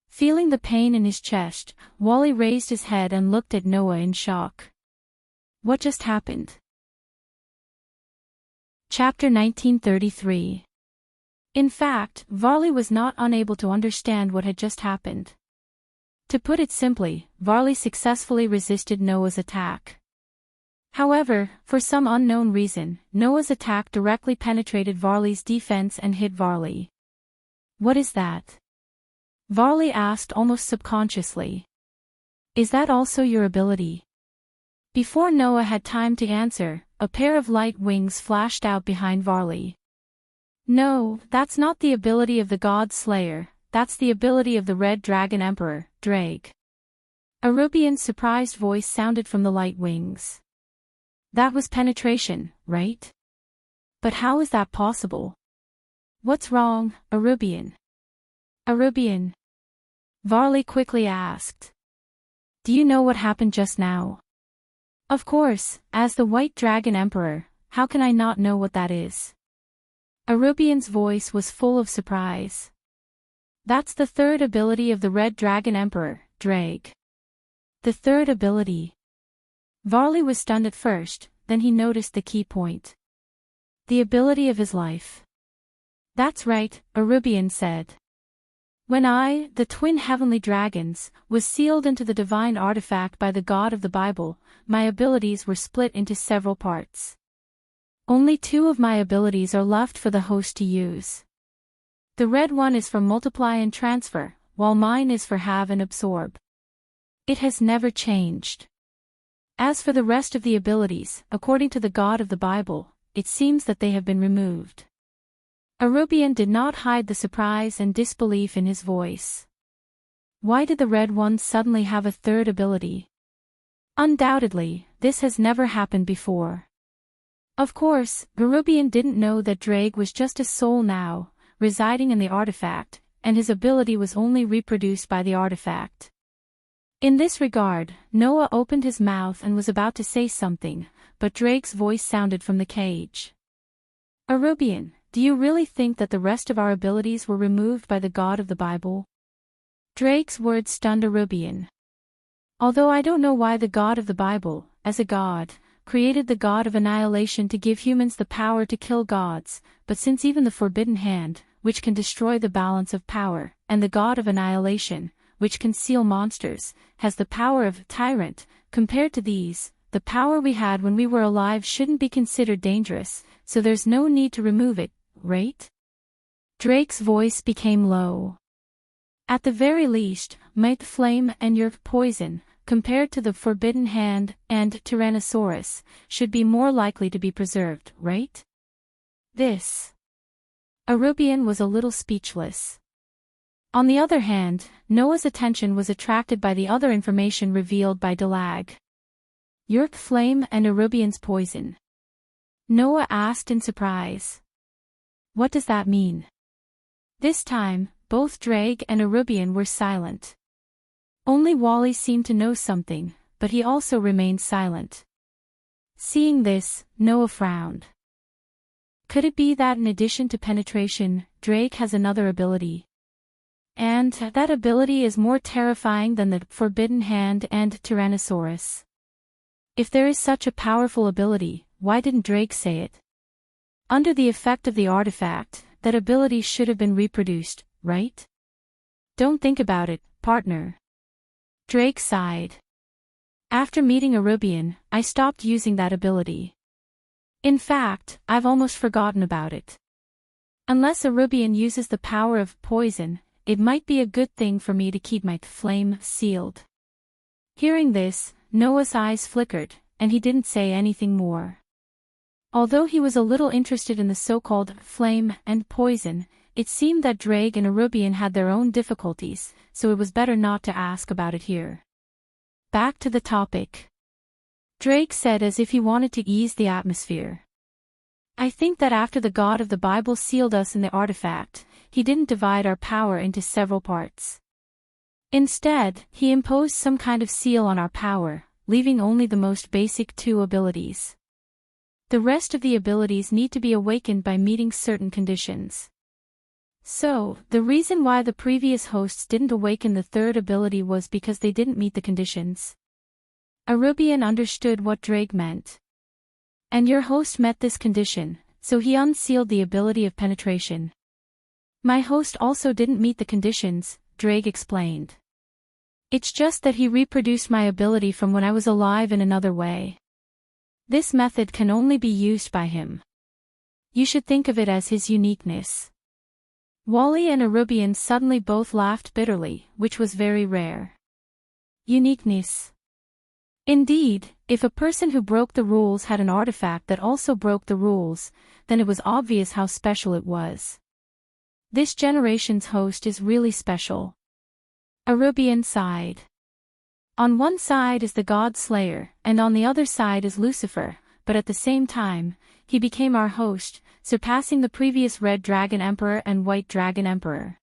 [SPEAKER 1] Feeling the pain in his chest, Wally raised his head and looked at Noah in shock. What just happened? Chapter 1933. In fact, Varley was not unable to understand what had just happened. To put it simply, Varley successfully resisted Noah's attack. However, for some unknown reason, Noah's attack directly penetrated Varley's defense and hit Varley. What is that? Varley asked almost subconsciously. Is that also your ability? Before Noah had time to answer, a pair of light wings flashed out behind Varley. No, that's not the ability of the God Slayer, that's the ability of the Red Dragon Emperor, Drake. A Rubian's surprised voice sounded from the light wings. That was penetration, right? But how is that possible? What's wrong, Arubian? Arubian? Varley quickly asked. Do you know what happened just now? Of course, as the White Dragon Emperor, how can I not know what that is? Arubian's voice was full of surprise. That's the third ability of the Red Dragon Emperor, Drake. The third ability. Varley was stunned at first, then he noticed the key point. The ability of his life. That's right, Arubian said. When I, the twin heavenly dragons, was sealed into the divine artifact by the God of the Bible, my abilities were split into several parts. Only 2 of my abilities are left for the host to use. The red one is for multiply and transfer, while mine is for have and absorb. It has never changed. As for the rest of the abilities, according to the God of the Bible, it seems that they have been removed. Arubian did not hide the surprise and disbelief in his voice. Why did the red one suddenly have a third ability? Undoubtedly, this has never happened before. Of course, Arubian didn't know that Drake was just a soul now, residing in the artifact, and his ability was only reproduced by the artifact. In this regard, Noah opened his mouth and was about to say something, but Drake's voice sounded from the cage. Arubian, do you really think that the rest of our abilities were removed by the God of the Bible? Drake's words stunned Arubian. Although I don't know why the God of the Bible, as a God, created the God of annihilation to give humans the power to kill gods, but since even the Forbidden Hand, which can destroy the balance of power, and the God of annihilation, which can seal monsters, has the power of tyrant, compared to these, the power we had when we were alive shouldn't be considered dangerous, so there's no need to remove it, right? Drake's voice became low. At the very least, might flame and your poison, compared to the Forbidden Hand and Tyrannosaurus, should be more likely to be preserved, right? This. Arubian was a little speechless. On the other hand, Noah's attention was attracted by the other information revealed by Dalag. Yerk flame and Arubian's poison. Noah asked in surprise. What does that mean? This time, both Drake and Arubian were silent. Only Wally seemed to know something, but he also remained silent. Seeing this, Noah frowned. Could it be that in addition to penetration, Drake has another ability? And that ability is more terrifying than the Forbidden Hand and Tyrannosaurus. If there is such a powerful ability, why didn't Drake say it? Under the effect of the artifact, that ability should have been reproduced, right? Don't think about it, partner. Drake sighed. After meeting Arubian, I stopped using that ability. In fact, I've almost forgotten about it. Unless Arubian uses the power of poison, it might be a good thing for me to keep my flame sealed. Hearing this, Noah's eyes flickered, and he didn't say anything more. Although he was a little interested in the so-called flame and poison, it seemed that Drake and Arubian had their own difficulties, so it was better not to ask about it here. Back to the topic. Drake said as if he wanted to ease the atmosphere. I think that after the God of the Bible sealed us in the artifact, he didn't divide our power into several parts. Instead, he imposed some kind of seal on our power, leaving only the most basic 2 abilities. The rest of the abilities need to be awakened by meeting certain conditions. So, the reason why the previous hosts didn't awaken the 3rd ability was because they didn't meet the conditions. Arubian understood what Drake meant. And your host met this condition, so he unsealed the ability of penetration. My host also didn't meet the conditions, Drake explained. It's just that he reproduced my ability from when I was alive in another way. This method can only be used by him. You should think of it as his uniqueness. Wally and Arubian suddenly both laughed bitterly, which was very rare. Uniqueness. Indeed, if a person who broke the rules had an artifact that also broke the rules, then it was obvious how special it was. This generation's host is really special. Arubian sighed. On one side is the God Slayer, and on the other side is Lucifer, but at the same time, he became our host, surpassing the previous Red Dragon Emperor and White Dragon Emperor.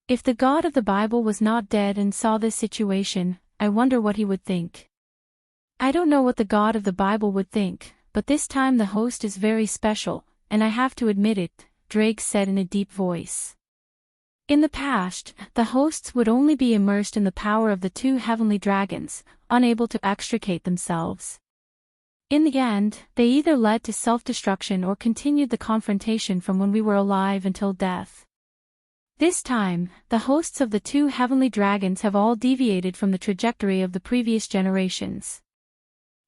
[SPEAKER 1] If the God of the Bible was not dead and saw this situation, I wonder what he would think. I don't know what the God of the Bible would think, but this time the host is very special, and I have to admit it, Drake said in a deep voice. In the past, the hosts would only be immersed in the power of the 2 heavenly dragons, unable to extricate themselves. In the end, they either led to self-destruction or continued the confrontation from when we were alive until death. This time, the hosts of the 2 heavenly dragons have all deviated from the trajectory of the previous generations.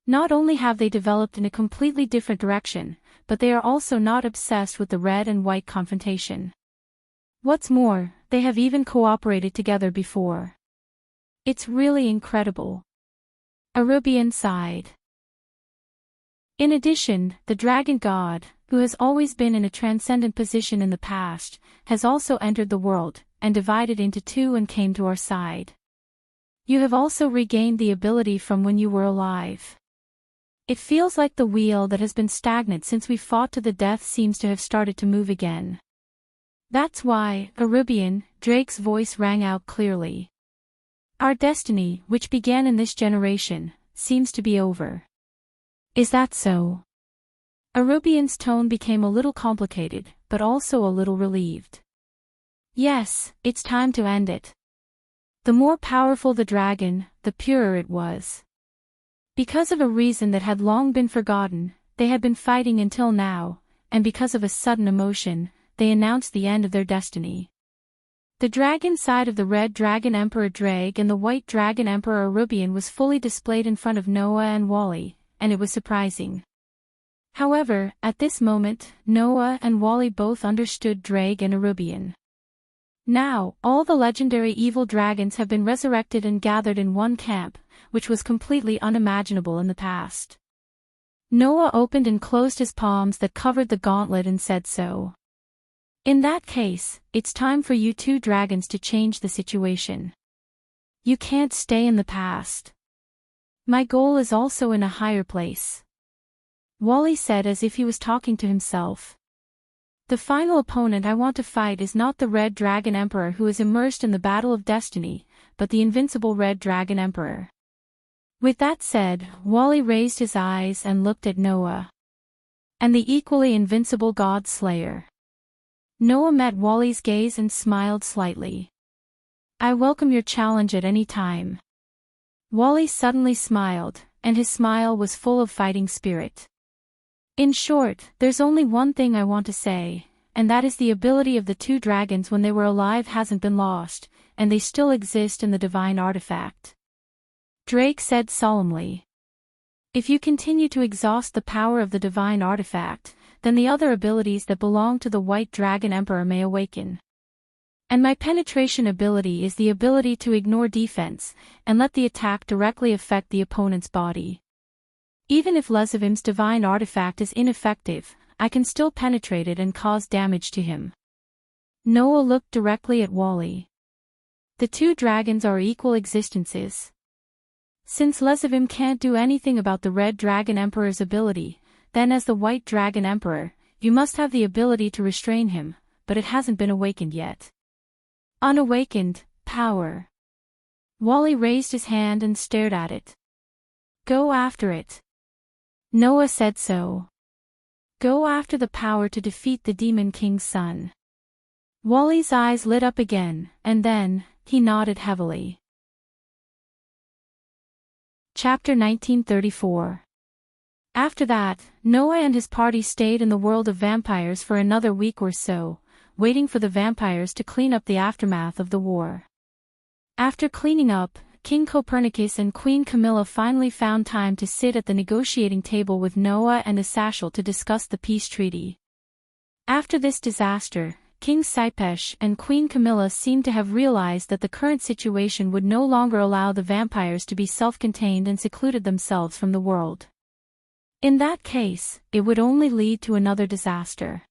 [SPEAKER 1] Not only have they developed in a completely different direction, but they are also not obsessed with the red and white confrontation. What's more, they have even cooperated together before. It's really incredible. Arubian sighed. In addition, the dragon god, who has always been in a transcendent position in the past, has also entered the world, and divided into 2 and came to our side. You have also regained the ability from when you were alive. It feels like the wheel that has been stagnant since we fought to the death seems to have started to move again. That's why, Arubian, Drake's voice rang out clearly. Our destiny, which began in this generation, seems to be over. Is that so? Arubian's tone became a little complicated, but also a little relieved. Yes, it's time to end it. The more powerful the dragon, the purer it was. Because of a reason that had long been forgotten, they had been fighting until now, and because of a sudden emotion, they announced the end of their destiny. The dragon side of the Red Dragon Emperor Drake and the White Dragon Emperor Arubian was fully displayed in front of Noah and Wally, and it was surprising. However, at this moment, Noah and Wally both understood Drake and Arubian. Now, all the legendary evil dragons have been resurrected and gathered in one camp, which was completely unimaginable in the past. Noah opened and closed his palms that covered the gauntlet and said so. In that case, it's time for you 2 dragons to change the situation. You can't stay in the past. My goal is also in a higher place. Wally said as if he was talking to himself. The final opponent I want to fight is not the Red Dragon Emperor who is immersed in the battle of destiny, but the invincible Red Dragon Emperor. With that said, Wally raised his eyes and looked at Noah. And the equally invincible God Slayer. Noah met Wally's gaze and smiled slightly. I welcome your challenge at any time. Wally suddenly smiled, and his smile was full of fighting spirit. In short, there's only one thing I want to say, and that is the ability of the 2 dragons when they were alive hasn't been lost, and they still exist in the divine artifact. Drake said solemnly. If you continue to exhaust the power of the divine artifact, then the other abilities that belong to the White Dragon Emperor may awaken. And my penetration ability is the ability to ignore defense, and let the attack directly affect the opponent's body. Even if Lezavim's divine artifact is ineffective, I can still penetrate it and cause damage to him. Noah looked directly at Wally. The 2 dragons are equal existences. Since Lezavim can't do anything about the Red Dragon Emperor's ability, then as the White Dragon Emperor, you must have the ability to restrain him, but it hasn't been awakened yet. Unawakened, power. Wally raised his hand and stared at it. Go after it. Noah said so. Go after the power to defeat the Demon King's son. Wally's eyes lit up again, and then, he nodded heavily. Chapter 1934. After that, Noah and his party stayed in the world of vampires for another week or so, waiting for the vampires to clean up the aftermath of the war. After cleaning up, King Copernicus and Queen Camilla finally found time to sit at the negotiating table with Noah and Asashel to discuss the peace treaty. After this disaster, King Saipesh and Queen Camilla seemed to have realized that the current situation would no longer allow the vampires to be self-contained and secluded themselves from the world. In that case, it would only lead to another disaster.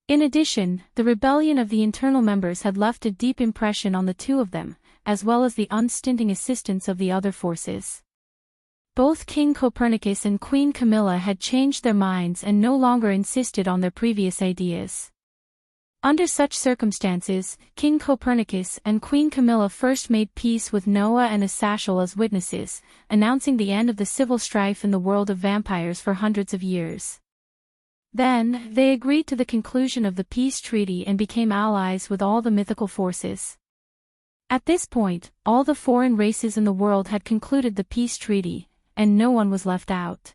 [SPEAKER 1] In addition, the rebellion of the internal members had left a deep impression on the two of them, as well as the unstinting assistance of the other forces. Both King Copernicus and Queen Camilla had changed their minds and no longer insisted on their previous ideas. Under such circumstances, King Copernicus and Queen Camilla first made peace with Noah and Asashel as witnesses, announcing the end of the civil strife in the world of vampires for hundreds of years. Then, they agreed to the conclusion of the peace treaty and became allies with all the mythical forces. At this point, all the foreign races in the world had concluded the peace treaty, and no one was left out.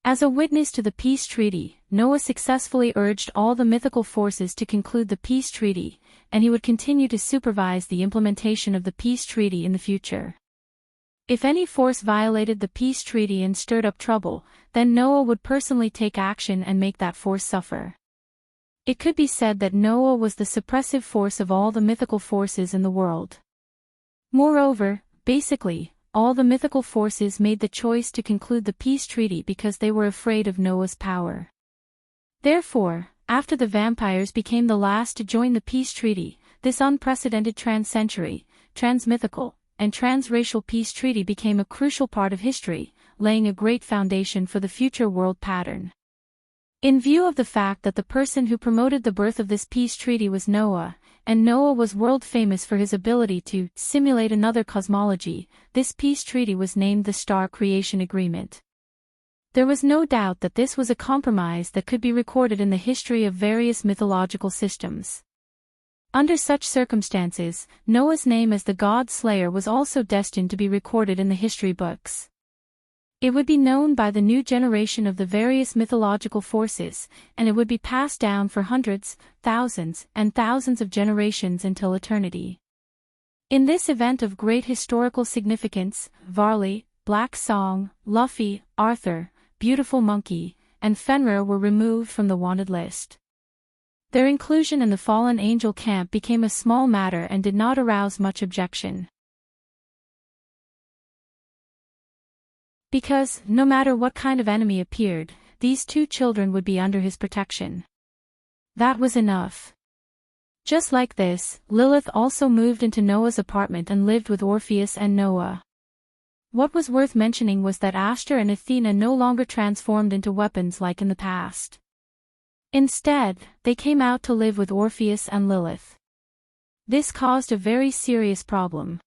[SPEAKER 1] As a witness to the peace treaty, Noah successfully urged all the mythical forces to conclude the peace treaty, and he would continue to supervise the implementation of the peace treaty in the future. If any force violated the peace treaty and stirred up trouble, then Noah would personally take action and make that force suffer. It could be said that Noah was the suppressive force of all the mythical forces in the world. Moreover, basically, all the mythical forces made the choice to conclude the peace treaty because they were afraid of Noah's power. Therefore, after the vampires became the last to join the peace treaty, this unprecedented trans-century, trans-mythical, and trans-racial peace treaty became a crucial part of history, laying a great foundation for the future world pattern. In view of the fact that the person who promoted the birth of this peace treaty was Noah, and Noah was world-famous for his ability to simulate another cosmology, this peace treaty was named the Star Creation Agreement. There was no doubt that this was a compromise that could be recorded in the history of various mythological systems. Under such circumstances, Noah's name as the God Slayer was also destined to be recorded in the history books. It would be known by the new generation of the various mythological forces, and it would be passed down for hundreds, thousands, and thousands of generations until eternity. In this event of great historical significance, Varley, Black Song, Luffy, Arthur, Beautiful Monkey, and Fenrir were removed from the wanted list. Their inclusion in the fallen angel camp became a small matter and did not arouse much objection. Because, no matter what kind of enemy appeared, these two children would be under his protection. That was enough. Just like this, Lilith also moved into Noah's apartment and lived with Orpheus and Noah. What was worth mentioning was that Aster and Athena no longer transformed into weapons like in the past. Instead, they came out to live with Orpheus and Lilith. This caused a very serious problem.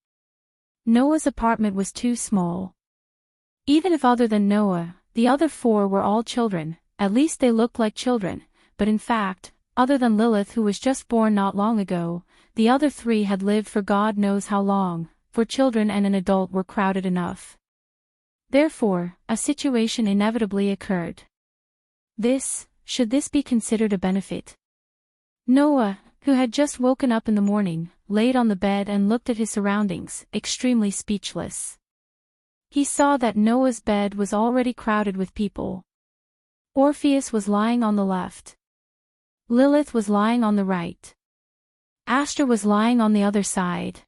[SPEAKER 1] Noah's apartment was too small. Even if other than Noah, the other four were all children, at least they looked like children, but in fact, other than Lilith who was just born not long ago, the other three had lived for God knows how long, for children and an adult were crowded enough. Therefore, a situation inevitably occurred. Should this be considered a benefit? Noah, who had just woken up in the morning, laid on the bed and looked at his surroundings, extremely speechless. He saw that Noah's bed was already crowded with people. Orpheus was lying on the left. Lilith was lying on the right. Aster was lying on the other side.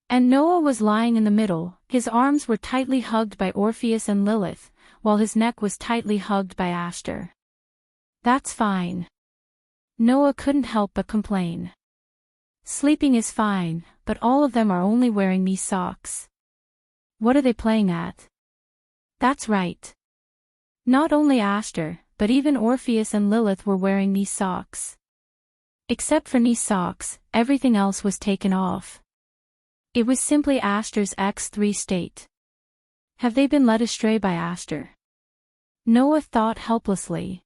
[SPEAKER 1] And Noah was lying in the middle. His arms were tightly hugged by Orpheus and Lilith, while his neck was tightly hugged by Aster. That's fine. Noah couldn't help but complain. Sleeping is fine, but all of them are only wearing these socks. What are they playing at? That's right. Not only Aster, but even Orpheus and Lilith were wearing knee socks. Except for knee socks, everything else was taken off. It was simply Aster's X3 state. Have they been led astray by Aster? Noah thought helplessly.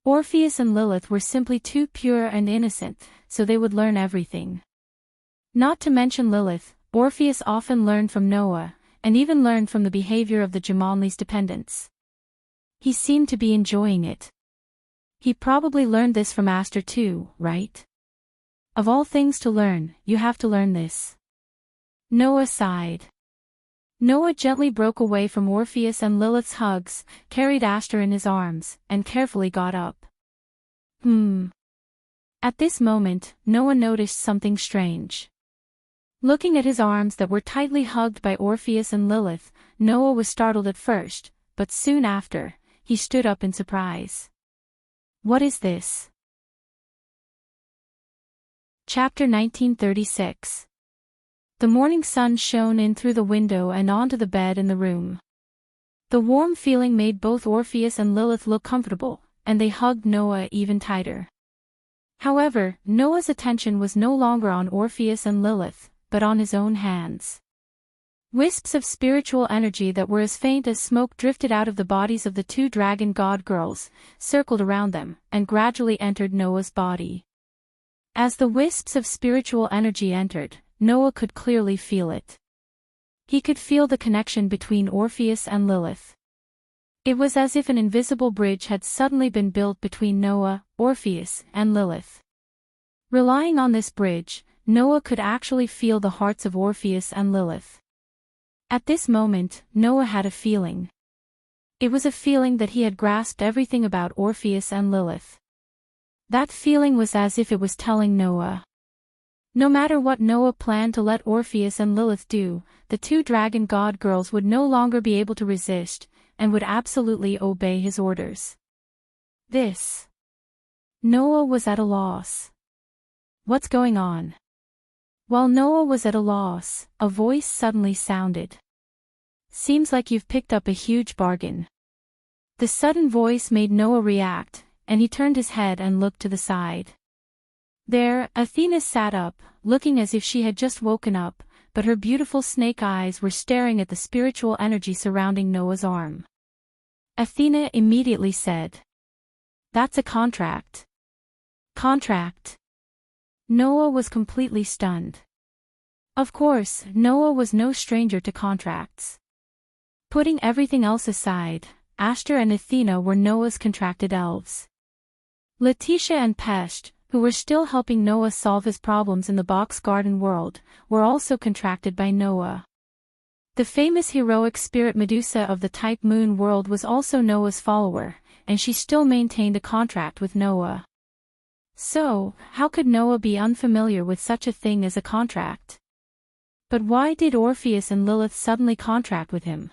[SPEAKER 1] Orpheus and Lilith were simply too pure and innocent, so they would learn everything. Not to mention Lilith, Orpheus often learned from Noah, and even learned from the behavior of the Jumanli's dependents. He seemed to be enjoying it. He probably learned this from Aster too, right? Of all things to learn, you have to learn this. Noah sighed. Noah gently broke away from Orpheus and Lilith's hugs, carried Aster in his arms, and carefully got up. At this moment, Noah noticed something strange. Looking at his arms that were tightly hugged by Orpheus and Lilith, Noah was startled at first, but soon after, he stood up in surprise. What is this? Chapter 1936. The morning sun shone in through the window and onto the bed in the room. The warm feeling made both Orpheus and Lilith look comfortable, and they hugged Noah even tighter. However, Noah's attention was no longer on Orpheus and Lilith, but on his own hands. Wisps of spiritual energy that were as faint as smoke drifted out of the bodies of the two dragon god girls, circled around them, and gradually entered Noah's body. As the wisps of spiritual energy entered, Noah could clearly feel it. He could feel the connection between Orpheus and Lilith. It was as if an invisible bridge had suddenly been built between Noah, Orpheus, and Lilith. Relying on this bridge, Noah could actually feel the hearts of Orpheus and Lilith. At this moment, Noah had a feeling. It was a feeling that he had grasped everything about Orpheus and Lilith. That feeling was as if it was telling Noah. No matter what Noah planned to let Orpheus and Lilith do, the two dragon god girls would no longer be able to resist, and would absolutely obey his orders. Noah was at a loss. What's going on? While Noah was at a loss, a voice suddenly sounded. Seems like you've picked up a huge bargain. The sudden voice made Noah react, and he turned his head and looked to the side. There, Athena sat up, looking as if she had just woken up, but her beautiful snake eyes were staring at the spiritual energy surrounding Noah's arm. Athena immediately said, "That's a contract." Contract? Noah was completely stunned. Of course, Noah was no stranger to contracts. Putting everything else aside, Aster and Athena were Noah's contracted elves. Letitia and Pesht, who were still helping Noah solve his problems in the box garden world, were also contracted by Noah. The famous heroic spirit Medusa of the type moon world was also Noah's follower, and she still maintained a contract with Noah. So, how could Noah be unfamiliar with such a thing as a contract? But why did Orpheus and Lilith suddenly contract with him?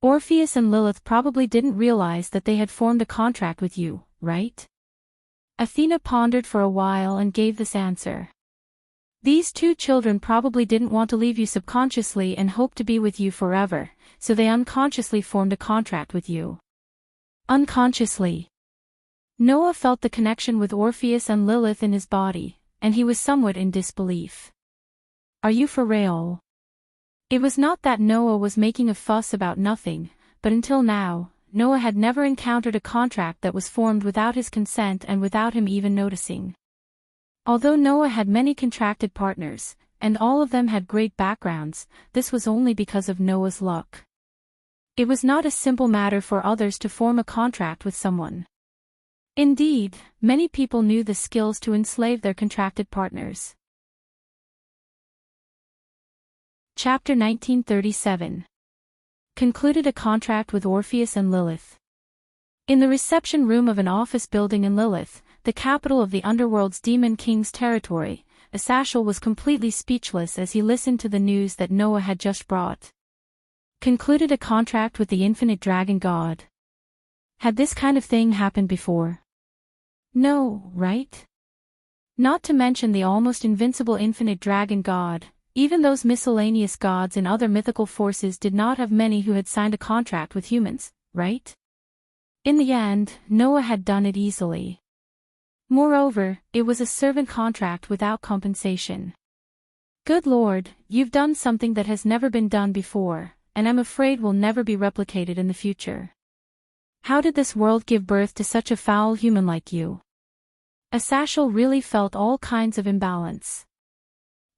[SPEAKER 1] Orpheus and Lilith probably didn't realize that they had formed a contract with you, right? Athena pondered for a while and gave this answer. These two children probably didn't want to leave you subconsciously and hoped to be with you forever, so they unconsciously formed a contract with you. Unconsciously. Noah felt the connection with Orpheus and Lilith in his body, and he was somewhat in disbelief. Are you for real? It was not that Noah was making a fuss about nothing, but until now, Noah had never encountered a contract that was formed without his consent and without him even noticing. Although Noah had many contracted partners, and all of them had great backgrounds, this was only because of Noah's luck. It was not a simple matter for others to form a contract with someone. Indeed, many people knew the skills to enslave their contracted partners. Chapter 1937. Concluded a contract with Orpheus and Lilith. In the reception room of an office building in Lilith, the capital of the underworld's demon king's territory, Asashel was completely speechless as he listened to the news that Noah had just brought. Concluded a contract with the infinite dragon god. Had this kind of thing happened before? No, right? Not to mention the almost invincible infinite dragon god, even those miscellaneous gods and other mythical forces did not have many who had signed a contract with humans, right? In the end, Noah had done it easily. Moreover, it was a servant contract without compensation. Good Lord, you've done something that has never been done before, and I'm afraid will never be replicated in the future. How did this world give birth to such a foul human like you? Asashel really felt all kinds of imbalance.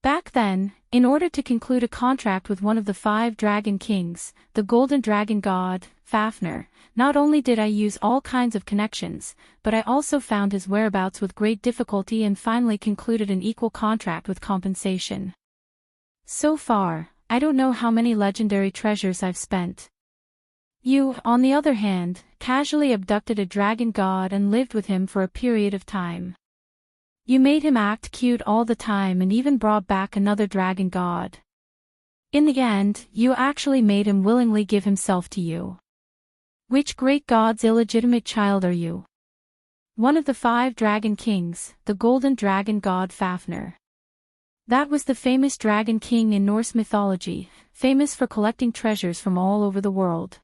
[SPEAKER 1] Back then, in order to conclude a contract with one of the 5 dragon kings, the golden dragon god, Fafnir, not only did I use all kinds of connections, but I also found his whereabouts with great difficulty and finally concluded an equal contract with compensation. So far, I don't know how many legendary treasures I've spent. You, on the other hand, casually abducted a dragon god and lived with him for a period of time. You made him act cute all the time and even brought back another dragon god. In the end, you actually made him willingly give himself to you. Which great god's illegitimate child are you? One of the 5 dragon kings, the golden dragon god Fafnir. That was the famous dragon king in Norse mythology, famous for collecting treasures from all over the world.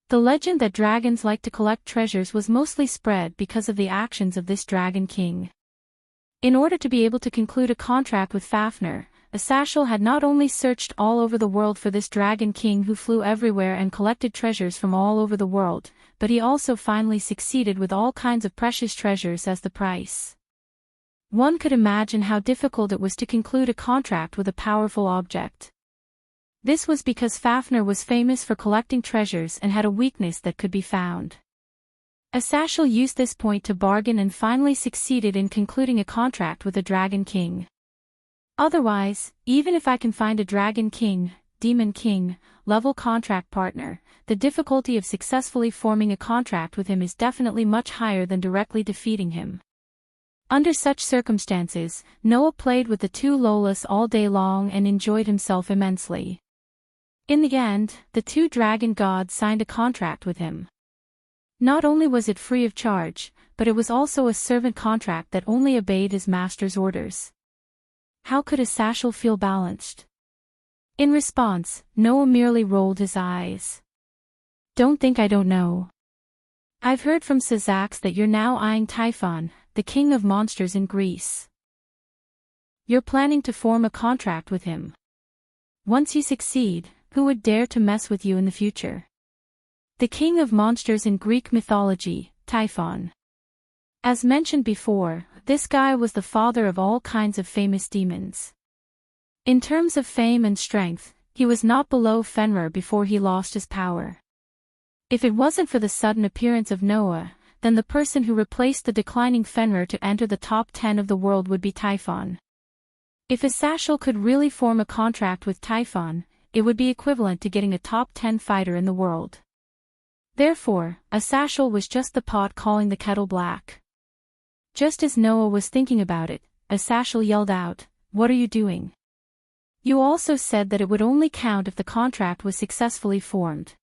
[SPEAKER 1] The legend that dragons like to collect treasures was mostly spread because of the actions of this dragon king. In order to be able to conclude a contract with Fafnir, Asashel had not only searched all over the world for this dragon king who flew everywhere and collected treasures from all over the world, but he also finally succeeded with all kinds of precious treasures as the price. One could imagine how difficult it was to conclude a contract with a powerful object. This was because Fafnir was famous for collecting treasures and had a weakness that could be found. Asashel used this point to bargain and finally succeeded in concluding a contract with a dragon king. Otherwise, even if I can find a dragon king, demon king, level contract partner, the difficulty of successfully forming a contract with him is definitely much higher than directly defeating him. Under such circumstances, Noah played with the 2 Lolas all day long and enjoyed himself immensely. In the end, the 2 dragon gods signed a contract with him. Not only was it free of charge, but it was also a servant contract that only obeyed his master's orders. How could Asashel feel balanced? In response, Noah merely rolled his eyes. Don't think I don't know. I've heard from Sazax that you're now eyeing Typhon, the king of monsters in Greece. You're planning to form a contract with him. Once you succeed, who would dare to mess with you in the future? The king of monsters in Greek mythology, Typhon. As mentioned before, this guy was the father of all kinds of famous demons. In terms of fame and strength, he was not below Fenrir before he lost his power. If it wasn't for the sudden appearance of Noah, then the person who replaced the declining Fenrir to enter the top 10 of the world would be Typhon. If Asashel could really form a contract with Typhon, it would be equivalent to getting a top 10 fighter in the world. Therefore, Asashel was just the pot calling the kettle black. Just as Noah was thinking about it, Asashel yelled out, "What are you doing? You also said that it would only count if the contract was successfully formed.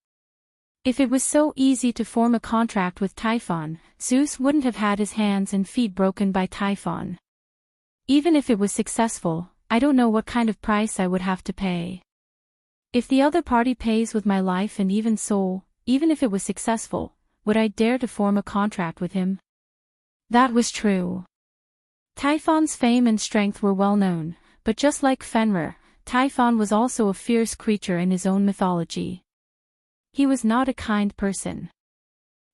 [SPEAKER 1] If it was so easy to form a contract with Typhon, Zeus wouldn't have had his hands and feet broken by Typhon. Even if it was successful, I don't know what kind of price I would have to pay. If the other party pays with my life and even soul, even if it was successful, would I dare to form a contract with him?" That was true. Typhon's fame and strength were well known, but just like Fenrir, Typhon was also a fierce creature in his own mythology. He was not a kind person.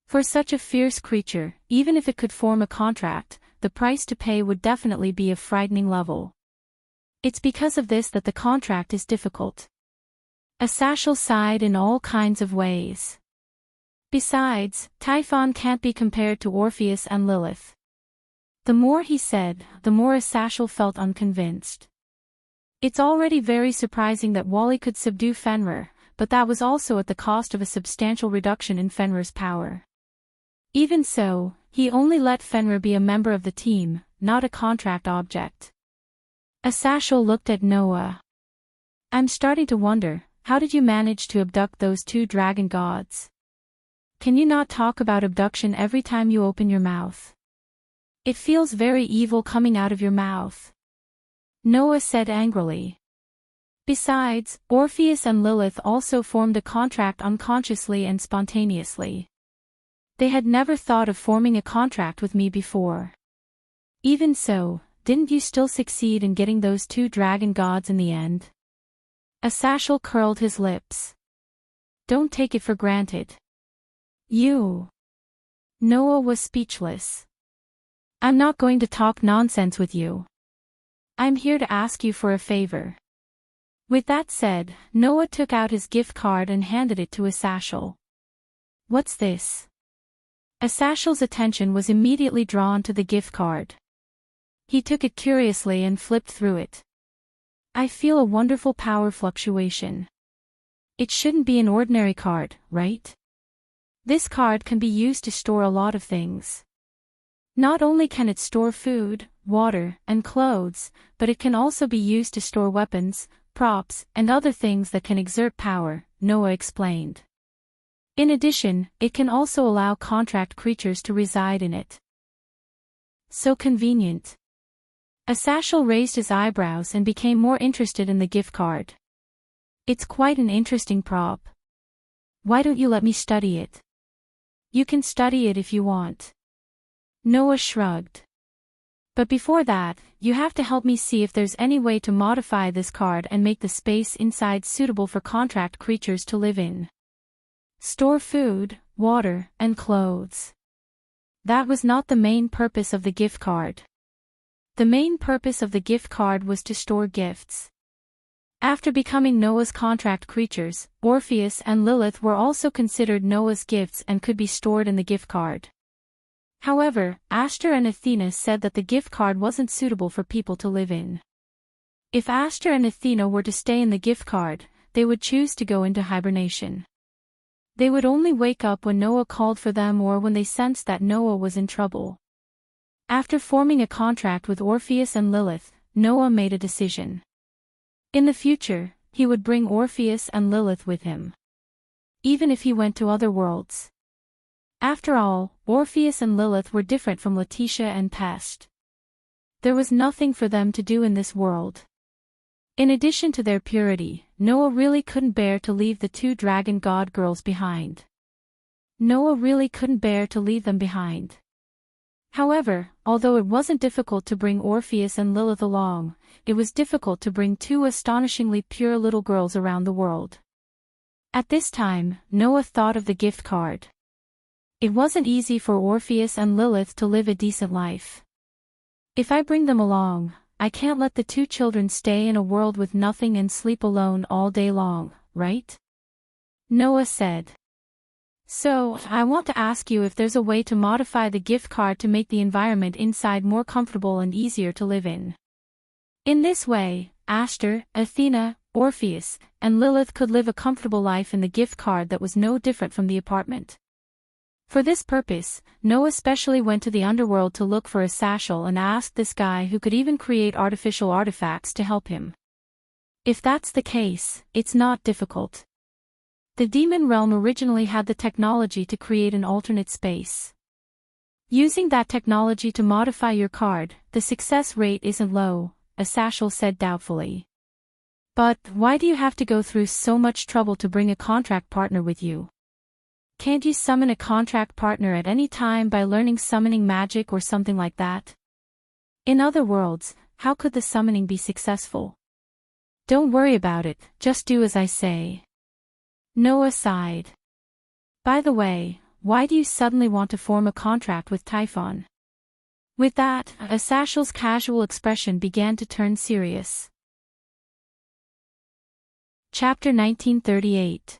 [SPEAKER 1] For such a fierce creature, even if it could form a contract, the price to pay would definitely be a frightening level. It's because of this that the contract is difficult. Asashel sighed in all kinds of ways. Besides, Typhon can't be compared to Orpheus and Lilith. The more he said, the more Asashel felt unconvinced. It's already very surprising that Wally could subdue Fenrir, but that was also at the cost of a substantial reduction in Fenrir's power. Even so, he only let Fenrir be a member of the team, not a contract object. Asashel looked at Noah. "I'm starting to wonder, how did you manage to abduct those 2 dragon gods? Can you not talk about abduction every time you open your mouth? It feels very evil coming out of your mouth." Noah said angrily. Besides, Orpheus and Lilith also formed a contract unconsciously and spontaneously. They had never thought of forming a contract with me before. Even so, didn't you still succeed in getting those 2 dragon gods in the end? Asashel curled his lips. Don't take it for granted. You. Noah was speechless. I'm not going to talk nonsense with you. I'm here to ask you for a favor. With that said, Noah took out his gift card and handed it to Asashel. What's this? Asashel's attention was immediately drawn to the gift card. He took it curiously and flipped through it. I feel a wonderful power fluctuation. It shouldn't be an ordinary card, right? This card can be used to store a lot of things. Not only can it store food, water, and clothes, but it can also be used to store weapons, props, and other things that can exert power, Noah explained. In addition, it can also allow contract creatures to reside in it. So convenient. Asashel raised his eyebrows and became more interested in the gift card. It's quite an interesting prop. Why don't you let me study it? You can study it if you want. Noah shrugged. But before that, you have to help me see if there's any way to modify this card and make the space inside suitable for contract creatures to live in. Store food, water, and clothes. That was not the main purpose of the gift card. The main purpose of the gift card was to store gifts. After becoming Noah's contract creatures, Orpheus and Lilith were also considered Noah's gifts and could be stored in the gift card. However, Ashtar and Athena said that the gift card wasn't suitable for people to live in. If Ashtar and Athena were to stay in the gift card, they would choose to go into hibernation. They would only wake up when Noah called for them or when they sensed that Noah was in trouble. After forming a contract with Orpheus and Lilith, Noah made a decision. In the future, he would bring Orpheus and Lilith with him. Even if he went to other worlds. After all, Orpheus and Lilith were different from Letitia and Pest. There was nothing for them to do in this world. In addition to their purity, Noah really couldn't bear to leave the 2 dragon god girls behind. Noah really couldn't bear to leave them behind. However, although it wasn't difficult to bring Orpheus and Lilith along, it was difficult to bring 2 astonishingly pure little girls around the world. At this time, Noah thought of the gift card. It wasn't easy for Orpheus and Lilith to live a decent life. If I bring them along, I can't let the 2 children stay in a world with nothing and sleep alone all day long, right? Noah said. So, I want to ask you if there's a way to modify the gift card to make the environment inside more comfortable and easier to live in. In this way, Ashtar, Athena, Orpheus, and Lilith could live a comfortable life in the gift card that was no different from the apartment. For this purpose, Noah specially went to the underworld to look for Asashel and asked this guy who could even create artificial artifacts to help him. If that's the case, it's not difficult. The demon realm originally had the technology to create an alternate space. Using that technology to modify your card, the success rate isn't low, Asashel said doubtfully. But why do you have to go through so much trouble to bring a contract partner with you? Can't you summon a contract partner at any time by learning summoning magic or something like that? In other words, how could the summoning be successful? Don't worry about it, just do as I say. Noah sighed. By the way, why do you suddenly want to form a contract with Typhon? With that, Asashel's casual expression began to turn serious. Chapter 1938.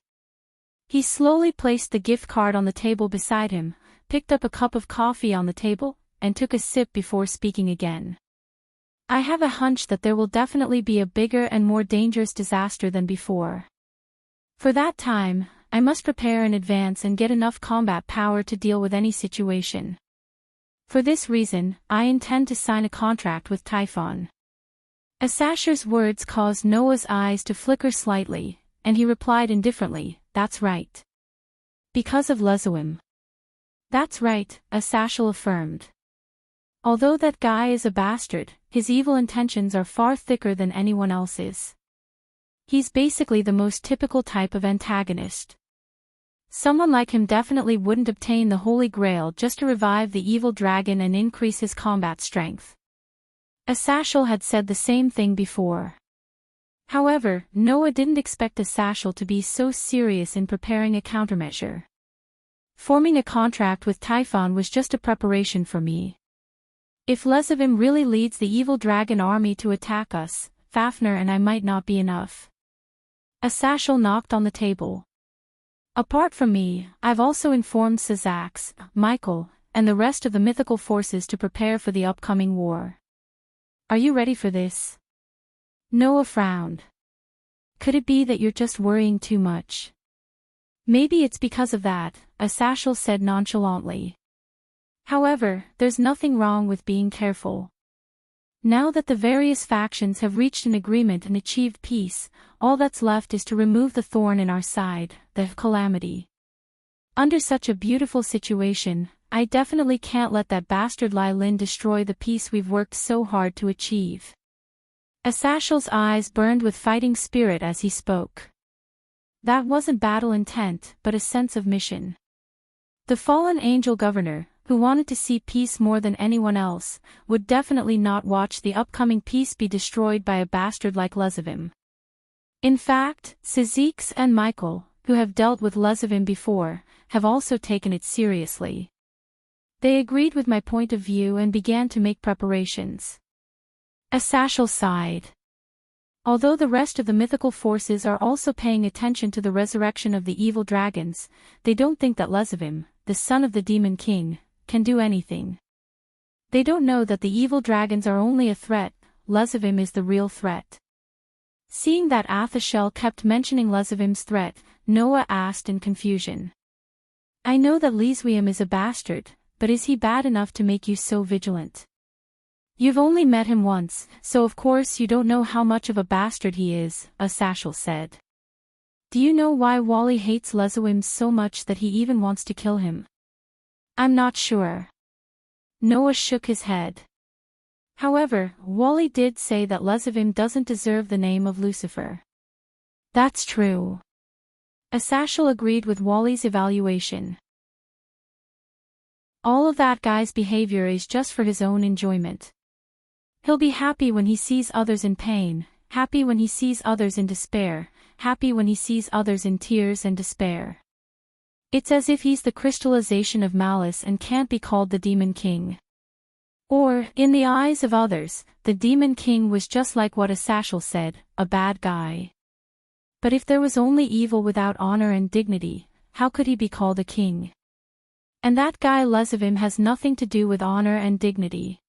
[SPEAKER 1] He slowly placed the gift card on the table beside him, picked up a cup of coffee on the table, and took a sip before speaking again. I have a hunch that there will definitely be a bigger and more dangerous disaster than before. For that time, I must prepare in advance and get enough combat power to deal with any situation. For this reason, I intend to sign a contract with Typhon. Asasher's words caused Noah's eyes to flicker slightly, and he replied indifferently, That's right. Because of Lezuim. That's right, Asashel affirmed. Although that guy is a bastard, his evil intentions are far thicker than anyone else's. He's basically the most typical type of antagonist. Someone like him definitely wouldn't obtain the Holy Grail just to revive the evil dragon and increase his combat strength. Asashel had said the same thing before. However, Noah didn't expect Asashel to be so serious in preparing a countermeasure. Forming a contract with Typhon was just a preparation for me. If Lezavim really leads the evil dragon army to attack us, Fafnir and I might not be enough. Asashel knocked on the table. Apart from me, I've also informed Sazax, Michael, and the rest of the mythical forces to prepare for the upcoming war. Are you ready for this? Noah frowned. Could it be that you're just worrying too much? Maybe it's because of that, Asashel said nonchalantly. However, there's nothing wrong with being careful. Now that the various factions have reached an agreement and achieved peace, all that's left is to remove the thorn in our side, the calamity. Under such a beautiful situation, I definitely can't let that bastard Lai Lin destroy the peace we've worked so hard to achieve. Asashel's eyes burned with fighting spirit as he spoke. That wasn't battle intent, but a sense of mission. The fallen angel governor, who wanted to see peace more than anyone else, would definitely not watch the upcoming peace be destroyed by a bastard like Lezavim. In fact, Sazax and Michael, who have dealt with Lezavim before, have also taken it seriously. They agreed with my point of view and began to make preparations. Asashel sighed. Although the rest of the mythical forces are also paying attention to the resurrection of the evil dragons, they don't think that Lezavim, the son of the Demon King, can do anything. They don't know that the evil dragons are only a threat, Lezavim is the real threat. Seeing that Athashel kept mentioning Lezavim's threat, Noah asked in confusion. I know that Lezavim is a bastard, but is he bad enough to make you so vigilant? You've only met him once, so of course you don't know how much of a bastard he is, Asashel said. Do you know why Wally hates Lezavim so much that he even wants to kill him? I'm not sure. Noah shook his head. However, Wally did say that Lezavim doesn't deserve the name of Lucifer. That's true. Asashel agreed with Wally's evaluation. All of that guy's behavior is just for his own enjoyment. He'll be happy when he sees others in pain, happy when he sees others in despair, happy when he sees others in tears and despair. It's as if he's the crystallization of malice and can't be called the Demon King. Or, in the eyes of others, the Demon King was just like what Asashel said, a bad guy. But if there was only evil without honor and dignity, how could he be called a king? And that guy Lezavim has nothing to do with honor and dignity.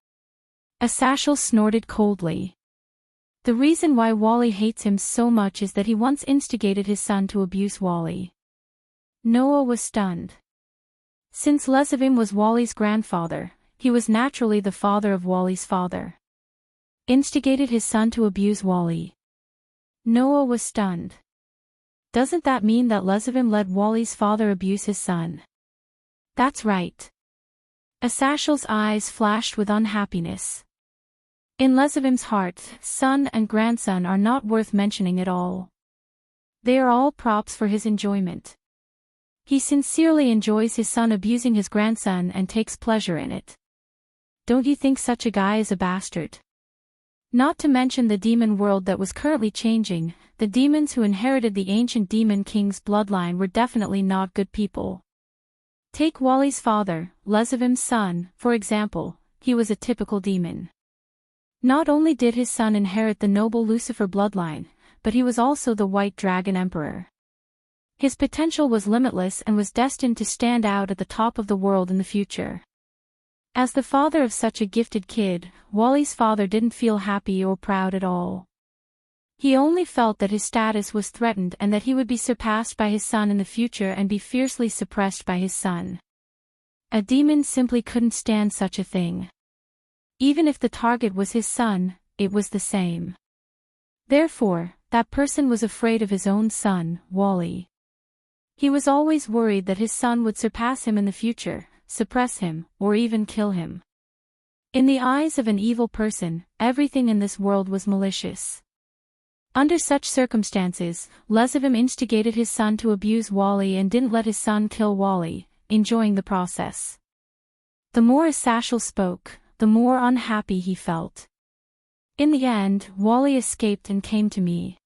[SPEAKER 1] Asashel snorted coldly. The reason why Wally hates him so much is that he once instigated his son to abuse Wally. Noah was stunned. Since Lezavim was Wally's grandfather, he was naturally the father of Wally's father. Instigated his son to abuse Wally. Noah was stunned. Doesn't that mean that Lezavim let Wally's father abuse his son? That's right. Asashel's eyes flashed with unhappiness. In Lezavim's heart, son and grandson are not worth mentioning at all. They are all props for his enjoyment. He sincerely enjoys his son abusing his grandson and takes pleasure in it. Don't you think such a guy is a bastard? Not to mention the demon world that was currently changing, the demons who inherited the ancient demon king's bloodline were definitely not good people. Take Wally's father, Lezavim's son, for example, he was a typical demon. Not only did his son inherit the noble Lucifer bloodline, but he was also the White Dragon Emperor. His potential was limitless and was destined to stand out at the top of the world in the future. As the father of such a gifted kid, Wally's father didn't feel happy or proud at all. He only felt that his status was threatened and that he would be surpassed by his son in the future and be fiercely suppressed by his son. A demon simply couldn't stand such a thing. Even if the target was his son, it was the same. Therefore, that person was afraid of his own son, Wally. He was always worried that his son would surpass him in the future, suppress him, or even kill him. In the eyes of an evil person, everything in this world was malicious. Under such circumstances, Lesavim instigated his son to abuse Wally and didn't let his son kill Wally, enjoying the process. The more Asashel spoke, the more unhappy he felt. In the end, Wally escaped and came to me.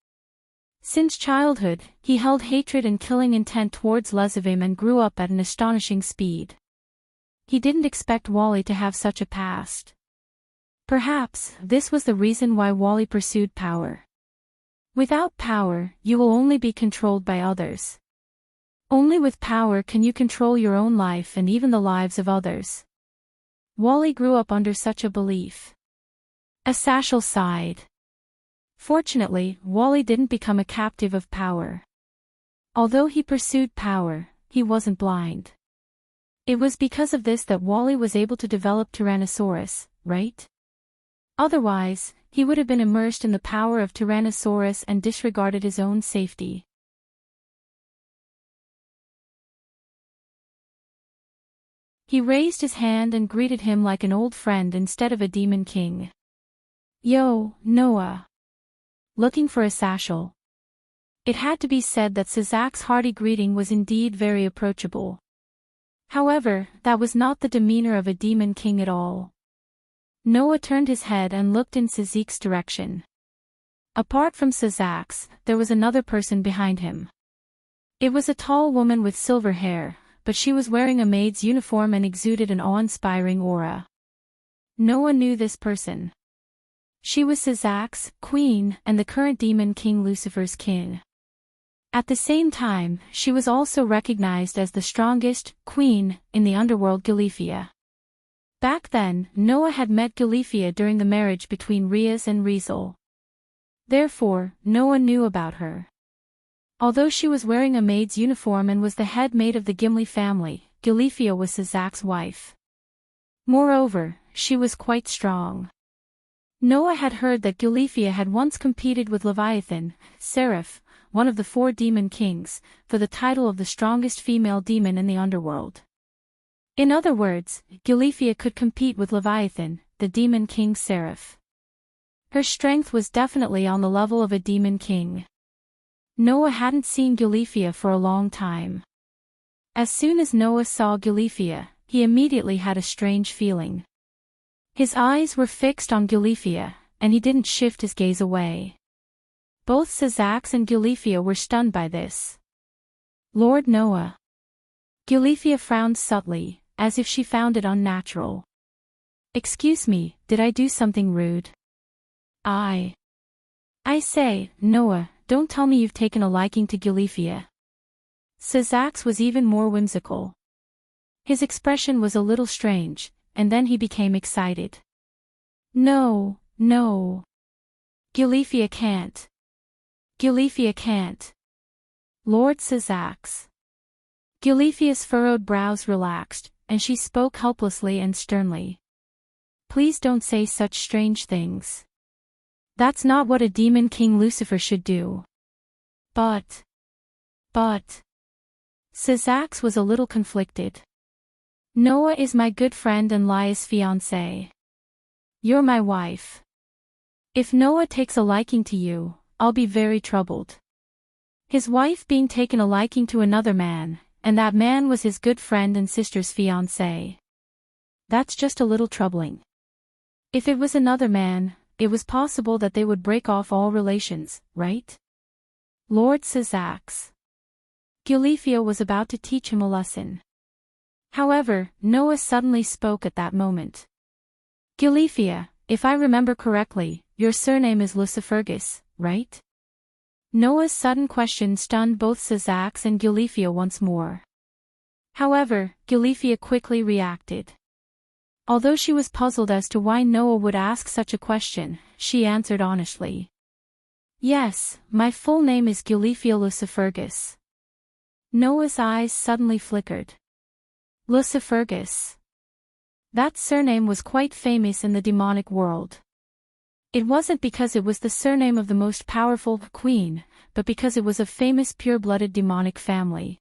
[SPEAKER 1] Since childhood, he held hatred and killing intent towards Lesavim and grew up at an astonishing speed. He didn't expect Wally to have such a past. Perhaps, this was the reason why Wally pursued power. Without power, you will only be controlled by others. Only with power can you control your own life and even the lives of others. Wally grew up under such a belief. Asashel sighed. Fortunately, Wally didn't become a captive of power. Although he pursued power, he wasn't blind. It was because of this that Wally was able to develop Tyrannosaurus, right? Otherwise, he would have been immersed in the power of Tyrannosaurus and disregarded his own safety. He raised his hand and greeted him like an old friend instead of a demon king. Yo, Noah. Looking for Asashel. It had to be said that Sizak's hearty greeting was indeed very approachable. However, that was not the demeanor of a demon king at all. Noah turned his head and looked in Sizak's direction. Apart from Sizak's, there was another person behind him. It was a tall woman with silver hair, but she was wearing a maid's uniform and exuded an awe-inspiring aura. Noah knew this person. She was Sizak's queen and the current demon king Lucifer's kin. At the same time, she was also recognized as the strongest queen in the underworld Gilifia. Back then, Noah had met Gilifia during the marriage between Riaz and Rizel. Therefore, Noah knew about her. Although she was wearing a maid's uniform and was the head maid of the Gimli family, Gilifia was Sizak's wife. Moreover, she was quite strong. Noah had heard that Gilifia had once competed with Leviathan, Seraph, one of the 4 demon kings, for the title of the strongest female demon in the underworld. In other words, Gilifia could compete with Leviathan, the demon king Seraph. Her strength was definitely on the level of a demon king. Noah hadn't seen Gilifia for a long time. As soon as Noah saw Gilifia, he immediately had a strange feeling. His eyes were fixed on Gilifia, and he didn't shift his gaze away. Both Sizak and Gilifia were stunned by this. Lord Noah. Gilifia frowned subtly, as if she found it unnatural. Excuse me, did I do something rude? I say, Noah, don't tell me you've taken a liking to Gilifia. Sizak was even more whimsical. His expression was a little strange, and then he became excited. No. Gilifia can't. Gilifia can't. Lord Sizak. Gilifia's furrowed brows relaxed, and she spoke helplessly and sternly. Please don't say such strange things. That's not what a demon king Lucifer should do. But. Sizak was a little conflicted. Noah is my good friend and Laia's fiancé. You're my wife. If Noah takes a liking to you, I'll be very troubled. His wife being taken a liking to another man, and that man was his good friend and sister's fiancé. That's just a little troubling. If it was another man, it was possible that they would break off all relations, right? Lord Sizak. Gilifia was about to teach him a lesson. However, Noah suddenly spoke at that moment. Gilifia, if I remember correctly, your surname is Lucifergus, right? Noah's sudden question stunned both Sizak and Gilifia once more. However, Gilifia quickly reacted. Although she was puzzled as to why Noah would ask such a question, she answered honestly. Yes, my full name is Gilifia Lucifergus. Noah's eyes suddenly flickered. Lucifergus. That surname was quite famous in the demonic world. It wasn't because it was the surname of the most powerful queen, but because it was a famous pure-blooded demonic family.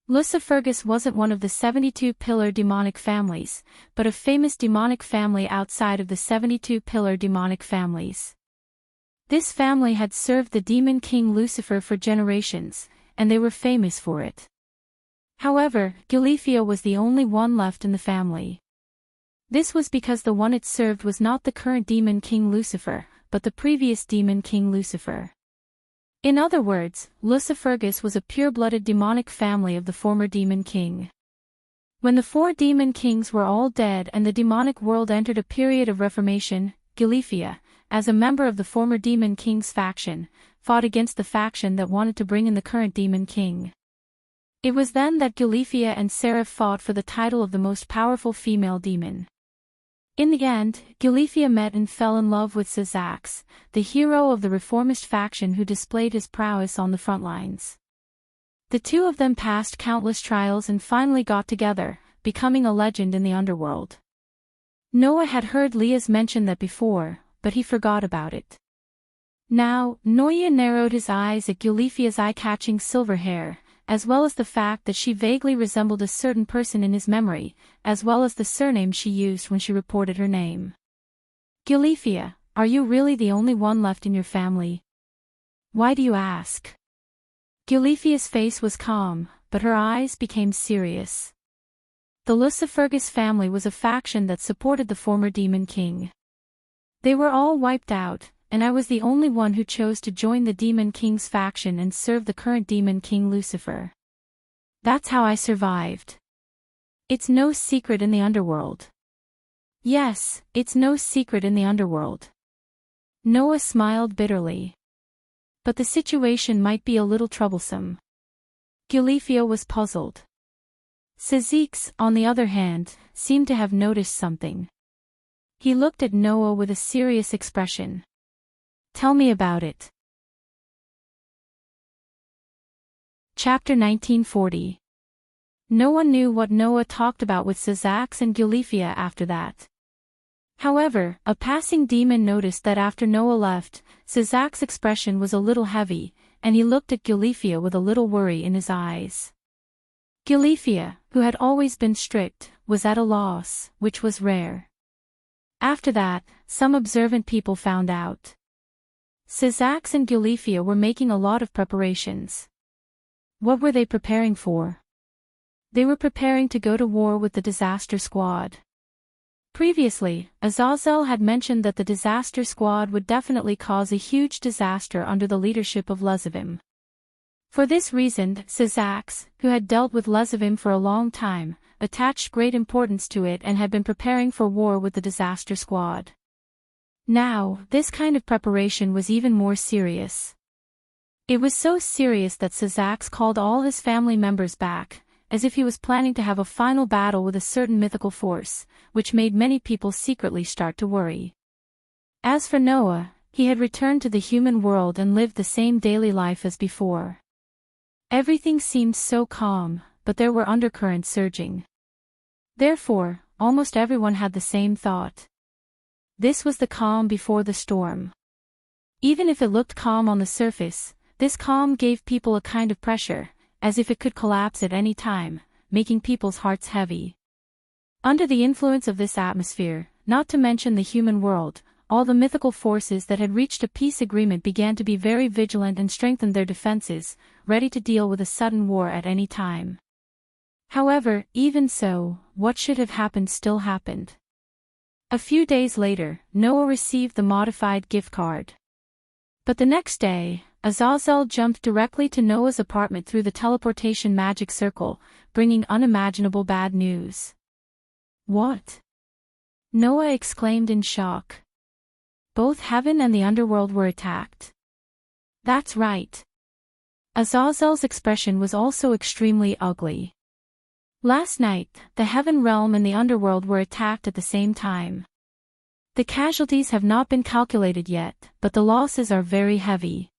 [SPEAKER 1] Lucifergus wasn't one of the 72-pillar demonic families, but a famous demonic family outside of the 72-pillar demonic families. This family had served the demon king Lucifer for generations, and they were famous for it. However, Gilifia was the only one left in the family. This was because the one it served was not the current demon king Lucifer, but the previous demon king Lucifer. In other words, Lucifergus was a pure-blooded demonic family of the former demon king. When the 4 demon kings were all dead and the demonic world entered a period of reformation, Gilifia, as a member of the former demon king's faction, fought against the faction that wanted to bring in the current demon king. It was then that Gilifia and Seraph fought for the title of the most powerful female demon. In the end, Gilifia met and fell in love with Sazax, the hero of the reformist faction who displayed his prowess on the front lines. The two of them passed countless trials and finally got together, becoming a legend in the underworld. Noah had heard Leah's mention that before, but he forgot about it. Now, Noah narrowed his eyes at Gulifia's eye-catching silver hair, as well as the fact that she vaguely resembled a certain person in his memory, as well as the surname she used when she reported her name. Gilifia, are you really the only one left in your family? Why do you ask? Gulifia's face was calm, but her eyes became serious. The Lucifergus family was a faction that supported the former demon king. They were all wiped out, and I was the only one who chose to join the demon king's faction and serve the current demon king Lucifer. That's how I survived. It's no secret in the underworld. Yes, it's no secret in the underworld. Noah smiled bitterly. But the situation might be a little troublesome. Gilifia was puzzled. Sazax, on the other hand, seemed to have noticed something. He looked at Noah with a serious expression. Tell me about it. Chapter 1940. No one knew what Noah talked about with Sazax and Gilifia after that. However, a passing demon noticed that after Noah left, Sazax's expression was a little heavy, and he looked at Gilifia with a little worry in his eyes. Gilifia, who had always been strict, was at a loss, which was rare. After that, some observant people found out. Sazax and Gilifia were making a lot of preparations. What were they preparing for? They were preparing to go to war with the Disaster Squad. Previously, Azazel had mentioned that the Disaster Squad would definitely cause a huge disaster under the leadership of Lezavim. For this reason, Sazax, who had dealt with Lezavim for a long time, attached great importance to it and had been preparing for war with the Disaster Squad. Now, this kind of preparation was even more serious. It was so serious that Sazax called all his family members back, as if he was planning to have a final battle with a certain mythical force, which made many people secretly start to worry. As for Noah, he had returned to the human world and lived the same daily life as before. Everything seemed so calm, but there were undercurrents surging. Therefore, almost everyone had the same thought. This was the calm before the storm. Even if it looked calm on the surface, this calm gave people a kind of pressure, as if it could collapse at any time, making people's hearts heavy. Under the influence of this atmosphere, not to mention the human world, all the mythical forces that had reached a peace agreement began to be very vigilant and strengthened their defenses, ready to deal with a sudden war at any time. However, even so, what should have happened still happened. A few days later, Noah received the modified gift card. But the next day, Azazel jumped directly to Noah's apartment through the teleportation magic circle, bringing unimaginable bad news. What? Noah exclaimed in shock. Both heaven and the underworld were attacked. That's right. Azazel's expression was also extremely ugly. Last night, the heaven realm and the underworld were attacked at the same time. The casualties have not been calculated yet, but the losses are very heavy.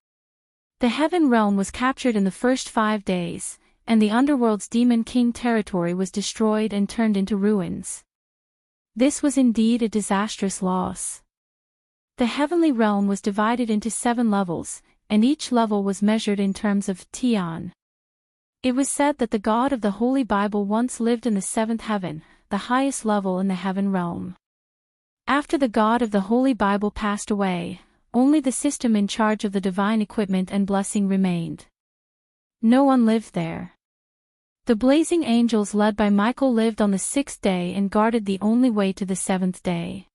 [SPEAKER 1] The heaven realm was captured in the first 5 days, and the underworld's demon king territory was destroyed and turned into ruins. This was indeed a disastrous loss. The heavenly realm was divided into 7 levels, and each level was measured in terms of Tion. It was said that the God of the Holy Bible once lived in the 7th heaven, the highest level in the heaven realm. After the God of the Holy Bible passed away, only the system in charge of the divine equipment and blessing remained. No one lived there. The blazing angels led by Michael lived on the 6th day and guarded the only way to the 7th day.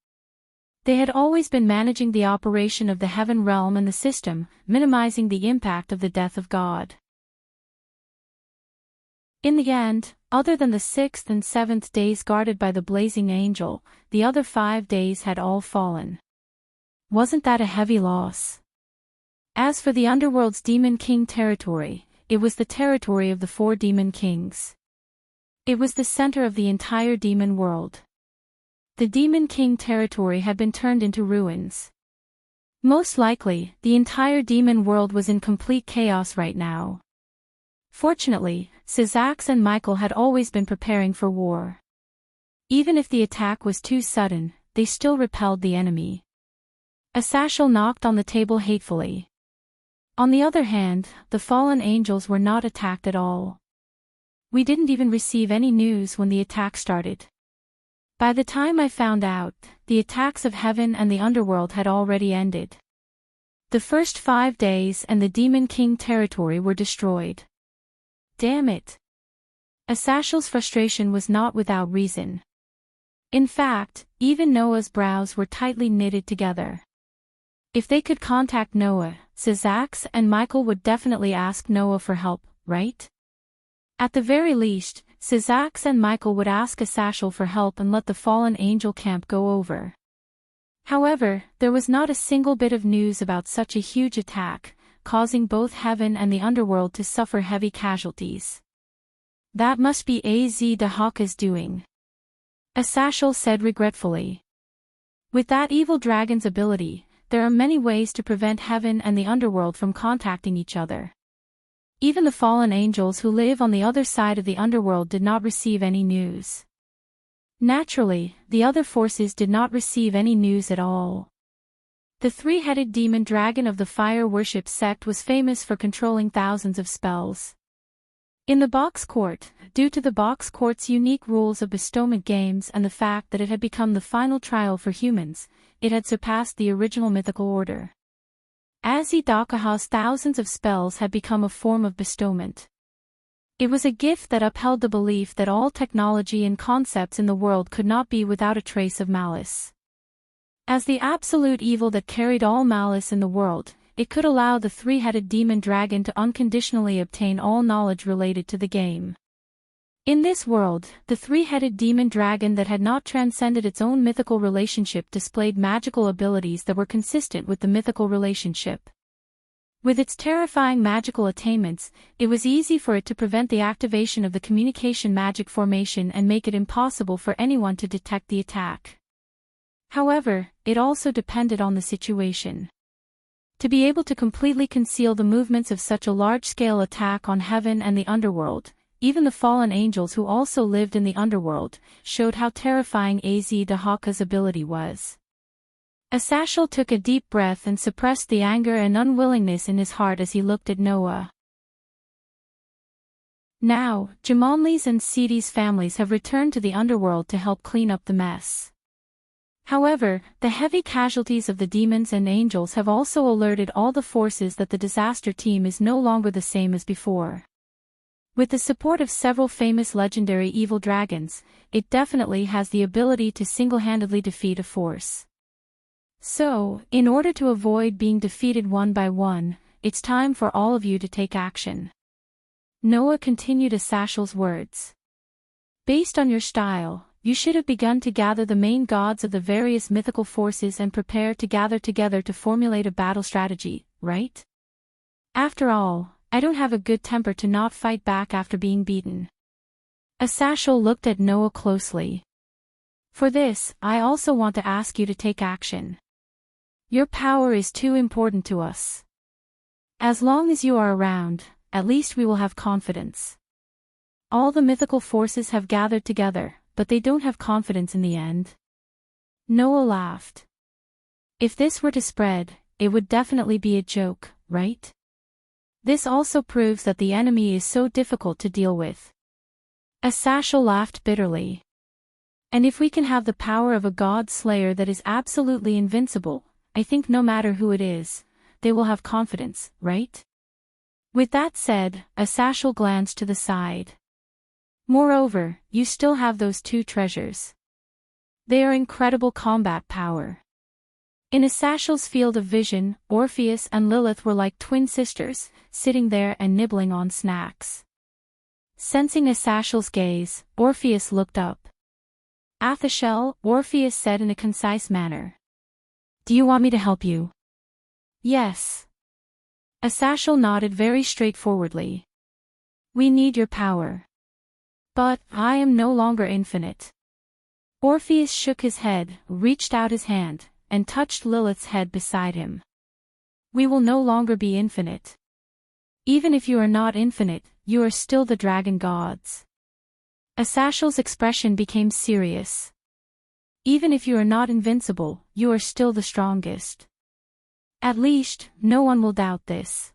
[SPEAKER 1] They had always been managing the operation of the heaven realm and the system, minimizing the impact of the death of God. In the end, other than the 6th and 7th days guarded by the blazing angel, the other 5 days had all fallen. Wasn't that a heavy loss? As for the underworld's demon king territory, it was the territory of the 4 demon kings. It was the center of the entire demon world. The demon king territory had been turned into ruins. Most likely, the entire demon world was in complete chaos right now. Fortunately, Syzax and Michael had always been preparing for war. Even if the attack was too sudden, they still repelled the enemy. Asashel knocked on the table hatefully. On the other hand, the fallen angels were not attacked at all. We didn't even receive any news when the attack started. By the time I found out, the attacks of heaven and the underworld had already ended. The first 5 days and the Demon King territory were destroyed. Damn it! Asashel's frustration was not without reason. In fact, even Noah's brows were tightly knitted together. If they could contact Noah, Syzax and Michael would definitely ask Noah for help, right? At the very least, Syzax and Michael would ask Asashel for help and let the fallen angel camp go over. However, there was not a single bit of news about such a huge attack, causing both heaven and the underworld to suffer heavy casualties. That must be Az Dahaka's doing. Asashel said regretfully. With that evil dragon's ability, there are many ways to prevent heaven and the underworld from contacting each other. Even the fallen angels who live on the other side of the underworld did not receive any news. Naturally, the other forces did not receive any news at all. The 3-headed demon dragon of the fire worship sect was famous for controlling thousands of spells. In the box court, due to the box court's unique rules of bestowment games and the fact that it had become the final trial for humans, it had surpassed the original mythical order. Azidakaha's thousands of spells had become a form of bestowment. It was a gift that upheld the belief that all technology and concepts in the world could not be without a trace of malice. As the absolute evil that carried all malice in the world, it could allow the 3-headed demon dragon to unconditionally obtain all knowledge related to the game. In this world, the 3-headed demon dragon that had not transcended its own mythical relationship displayed magical abilities that were consistent with the mythical relationship. With its terrifying magical attainments, it was easy for it to prevent the activation of the communication magic formation and make it impossible for anyone to detect the attack. However, it also depended on the situation. To be able to completely conceal the movements of such a large-scale attack on heaven and the underworld, even the fallen angels who also lived in the underworld, showed how terrifying Az Dahaka's ability was. Asashel took a deep breath and suppressed the anger and unwillingness in his heart as he looked at Noah. Now, Jamonli's and Sidi's families have returned to the underworld to help clean up the mess. However, the heavy casualties of the demons and angels have also alerted all the forces that the disaster team is no longer the same as before. With the support of several famous legendary evil dragons, it definitely has the ability to single-handedly defeat a force. So, in order to avoid being defeated one by one, it's time for all of you to take action. Noah continued Asashel's words. Based on your style, you should have begun to gather the main gods of the various mythical forces and prepare to gather together to formulate a battle strategy, right? After all, I don't have a good temper to not fight back after being beaten. Asashel looked at Noah closely. For this, I also want to ask you to take action. Your power is too important to us. As long as you are around, at least we will have confidence. All the mythical forces have gathered together, but they don't have confidence in the end. Noah laughed. If this were to spread, it would definitely be a joke, right? This also proves that the enemy is so difficult to deal with. Asashel laughed bitterly. And if we can have the power of a god slayer that is absolutely invincible, I think no matter who it is, they will have confidence, right? With that said, Asashel glanced to the side. Moreover, you still have those two treasures. They are incredible combat power. In Asashel's field of vision, Orpheus and Lilith were like twin sisters, sitting there and nibbling on snacks. Sensing Asashel's gaze, Orpheus looked up. Athashel, Orpheus said in a concise manner. Do you want me to help you? Yes. Asashel nodded very straightforwardly. We need your power. But I am no longer infinite. Orpheus shook his head, reached out his hand, and touched Lilith's head beside him. We will no longer be infinite. Even if you are not infinite, you are still the dragon gods. Asashel's expression became serious. Even if you are not invincible, you are still the strongest. At least, no one will doubt this.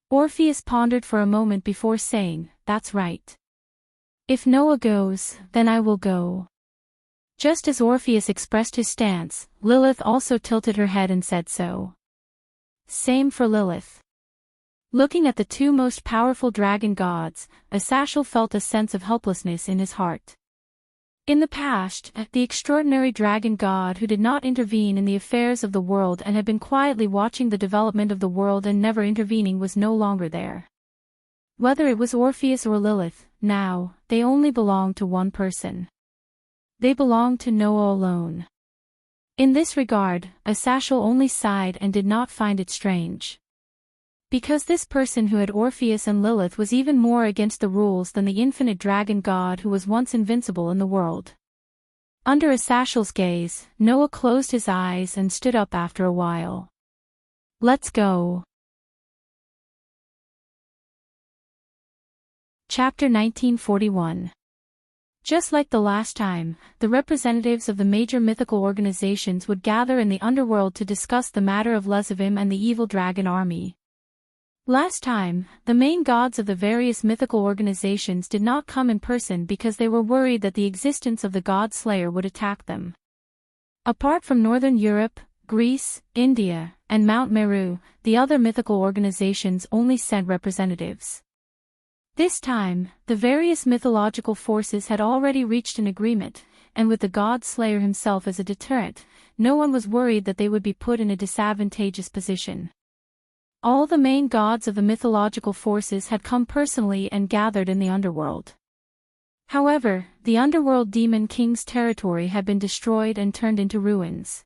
[SPEAKER 1] Orpheus pondered for a moment before saying, That's right. If Noah goes, then I will go. Just as Orpheus expressed his stance, Lilith also tilted her head and said so. Same for Lilith. Looking at the two most powerful dragon gods, Asashel felt a sense of helplessness in his heart. In the past, the extraordinary dragon god who did not intervene in the affairs of the world and had been quietly watching the development of the world and never intervening was no longer there. Whether it was Orpheus or Lilith, now, they only belonged to one person. They belonged to Noah alone. In this regard, Asashel only sighed and did not find it strange. Because this person who had Orpheus and Lilith was even more against the rules than the infinite dragon god who was once invincible in the world. Under Asashel's gaze, Noah closed his eyes and stood up after a while. Let's go. Chapter 1941. Just like the last time, the representatives of the major mythical organizations would gather in the underworld to discuss the matter of Lezavim and the evil dragon army. Last time, the main gods of the various mythical organizations did not come in person because they were worried that the existence of the god Slayer would attack them. Apart from Northern Europe, Greece, India, and Mount Meru, the other mythical organizations only sent representatives. This time, the various mythological forces had already reached an agreement, and with the god Slayer himself as a deterrent, no one was worried that they would be put in a disadvantageous position. All the main gods of the mythological forces had come personally and gathered in the underworld. However, the underworld demon king's territory had been destroyed and turned into ruins.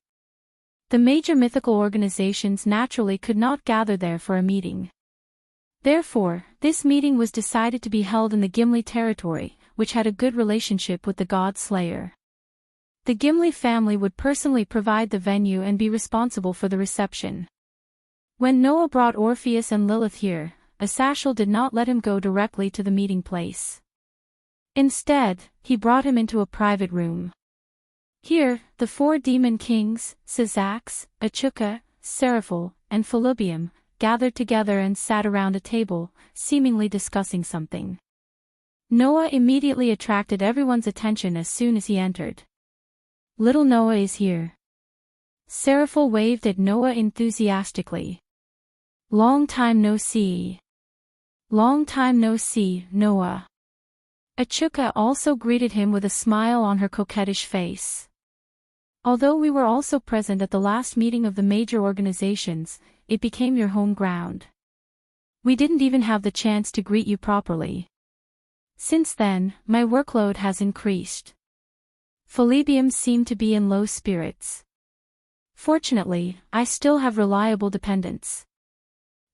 [SPEAKER 1] The major mythical organizations naturally could not gather there for a meeting. Therefore, this meeting was decided to be held in the Gimli territory, which had a good relationship with the god Slayer. The Gimli family would personally provide the venue and be responsible for the reception. When Noah brought Orpheus and Lilith here, Asashel did not let him go directly to the meeting place. Instead, he brought him into a private room. Here, the four demon kings, Sizax, Achuka, Seraphil, and Philibium, gathered together and sat around a table, seemingly discussing something. Noah immediately attracted everyone's attention as soon as he entered. Little Noah is here. Seraphil waved at Noah enthusiastically. Long time no see. Long time no see, Noah. Achuka also greeted him with a smile on her coquettish face. Although we were also present at the last meeting of the major organizations, it became your home ground. We didn't even have the chance to greet you properly. Since then, my workload has increased. Philibium seemed to be in low spirits. Fortunately, I still have reliable dependents.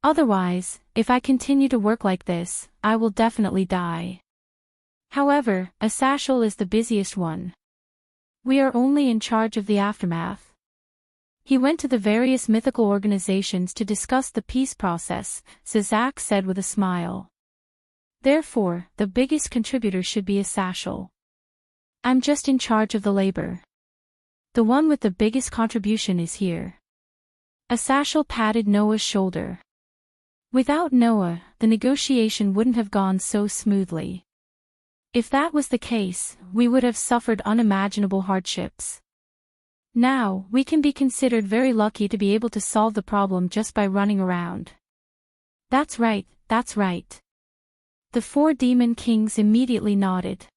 [SPEAKER 1] Otherwise, if I continue to work like this, I will definitely die. However, Asashel is the busiest one. We are only in charge of the aftermath. He went to the various mythical organizations to discuss the peace process, Sizax said with a smile. Therefore, the biggest contributor should be Asashel. I'm just in charge of the labor. The one with the biggest contribution is here. Asashel patted Noah's shoulder. Without Noah, the negotiation wouldn't have gone so smoothly. If that was the case, we would have suffered unimaginable hardships. Now, we can be considered very lucky to be able to solve the problem just by running around. That's right, that's right. The 4 demon kings immediately nodded.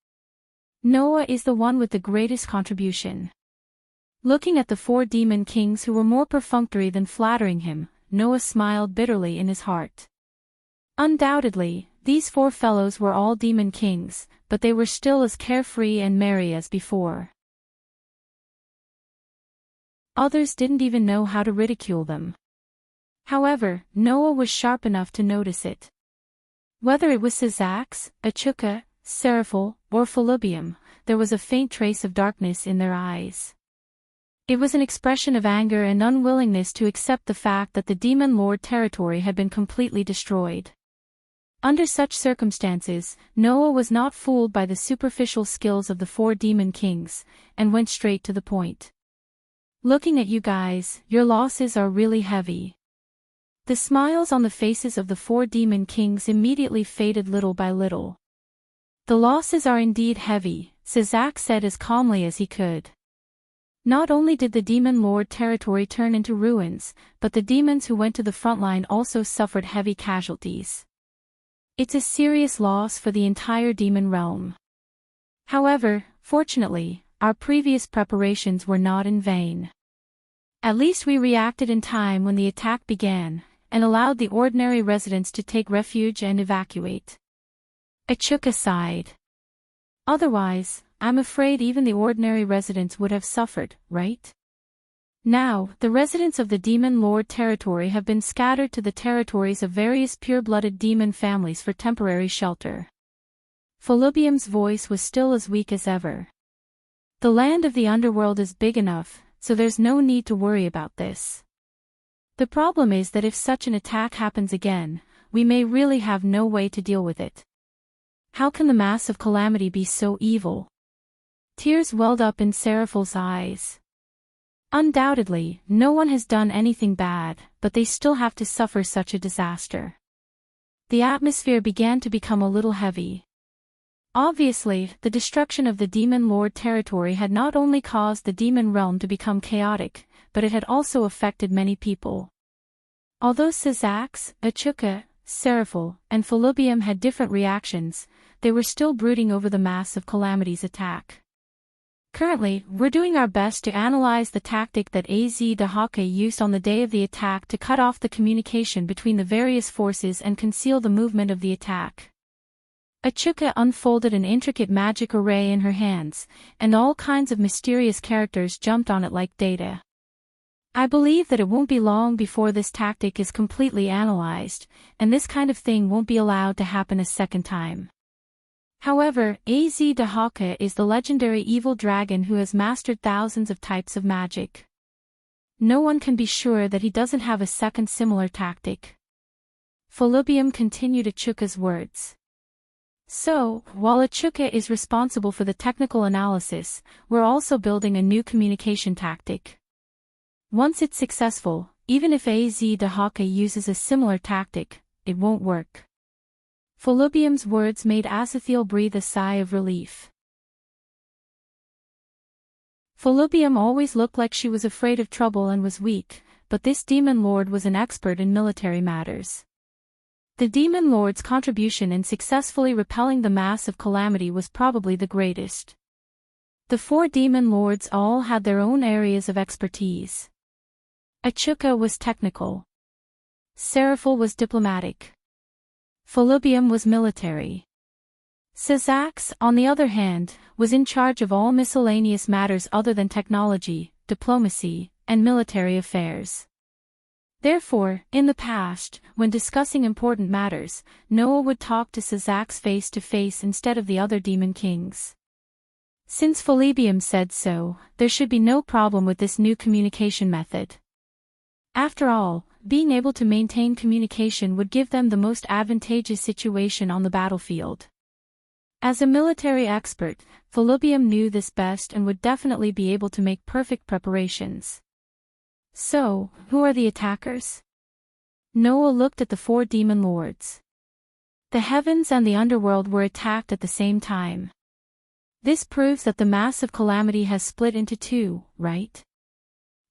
[SPEAKER 1] Noah is the one with the greatest contribution. Looking at the 4 demon kings who were more perfunctory than flattering him, Noah smiled bitterly in his heart. Undoubtedly, these 4 fellows were all demon kings, but they were still as carefree and merry as before. Others didn't even know how to ridicule them. However, Noah was sharp enough to notice it. Whether it was Sizax, Achuka, Seraphil, or Felibium, there was a faint trace of darkness in their eyes. It was an expression of anger and unwillingness to accept the fact that the demon lord territory had been completely destroyed. Under such circumstances, Noah was not fooled by the superficial skills of the 4 demon kings, and went straight to the point. Looking at you guys, your losses are really heavy. The smiles on the faces of the 4 demon kings immediately faded little by little. The losses are indeed heavy, Sizax said as calmly as he could. Not only did the demon lord territory turn into ruins, but the demons who went to the front line also suffered heavy casualties. It's a serious loss for the entire demon realm. However, fortunately, our previous preparations were not in vain. At least we reacted in time when the attack began, and allowed the ordinary residents to take refuge and evacuate. Achuka sighed. Otherwise, I'm afraid even the ordinary residents would have suffered, right? Now, the residents of the demon lord territory have been scattered to the territories of various pure-blooded demon families for temporary shelter. Felibium's voice was still as weak as ever. The land of the underworld is big enough, so there's no need to worry about this. The problem is that if such an attack happens again, we may really have no way to deal with it. How can the mass of calamity be so evil? Tears welled up in Seraphil's eyes. Undoubtedly, no one has done anything bad, but they still have to suffer such a disaster. The atmosphere began to become a little heavy. Obviously, the destruction of the demon lord territory had not only caused the demon realm to become chaotic, but it had also affected many people. Although Sizax, Achuka, Seraphil, and Felibium had different reactions, they were still brooding over the mass of calamity's attack. Currently, we're doing our best to analyze the tactic that Az-Dahaka used on the day of the attack to cut off the communication between the various forces and conceal the movement of the attack. Achuka unfolded an intricate magic array in her hands, and all kinds of mysterious characters jumped on it like data. I believe that it won't be long before this tactic is completely analyzed, and this kind of thing won't be allowed to happen a second time. However, Az-Dahaka is the legendary evil dragon who has mastered thousands of types of magic. No one can be sure that he doesn't have a second similar tactic. Felibium continued Achuka's words. So, while Achuka is responsible for the technical analysis, we're also building a new communication tactic. Once it's successful, even if Az-Dahaka uses a similar tactic, it won't work. Felibium's words made Azathiel breathe a sigh of relief. Felibium always looked like she was afraid of trouble and was weak, but this demon lord was an expert in military matters. The demon lord's contribution in successfully repelling the mass of calamity was probably the greatest. The 4 demon lords all had their own areas of expertise. Achuka was technical. Seraphil was diplomatic. Felibium was military. Sizax, on the other hand, was in charge of all miscellaneous matters other than technology, diplomacy, and military affairs. Therefore, in the past, when discussing important matters, Noah would talk to Sizax face to face instead of the other demon kings. Since Felibium said so, there should be no problem with this new communication method. After all, being able to maintain communication would give them the most advantageous situation on the battlefield. As a military expert, Felibium knew this best and would definitely be able to make perfect preparations. So, who are the attackers? Noah looked at the 4 demon lords. The heavens and the underworld were attacked at the same time. This proves that the mass of calamity has split into 2, right?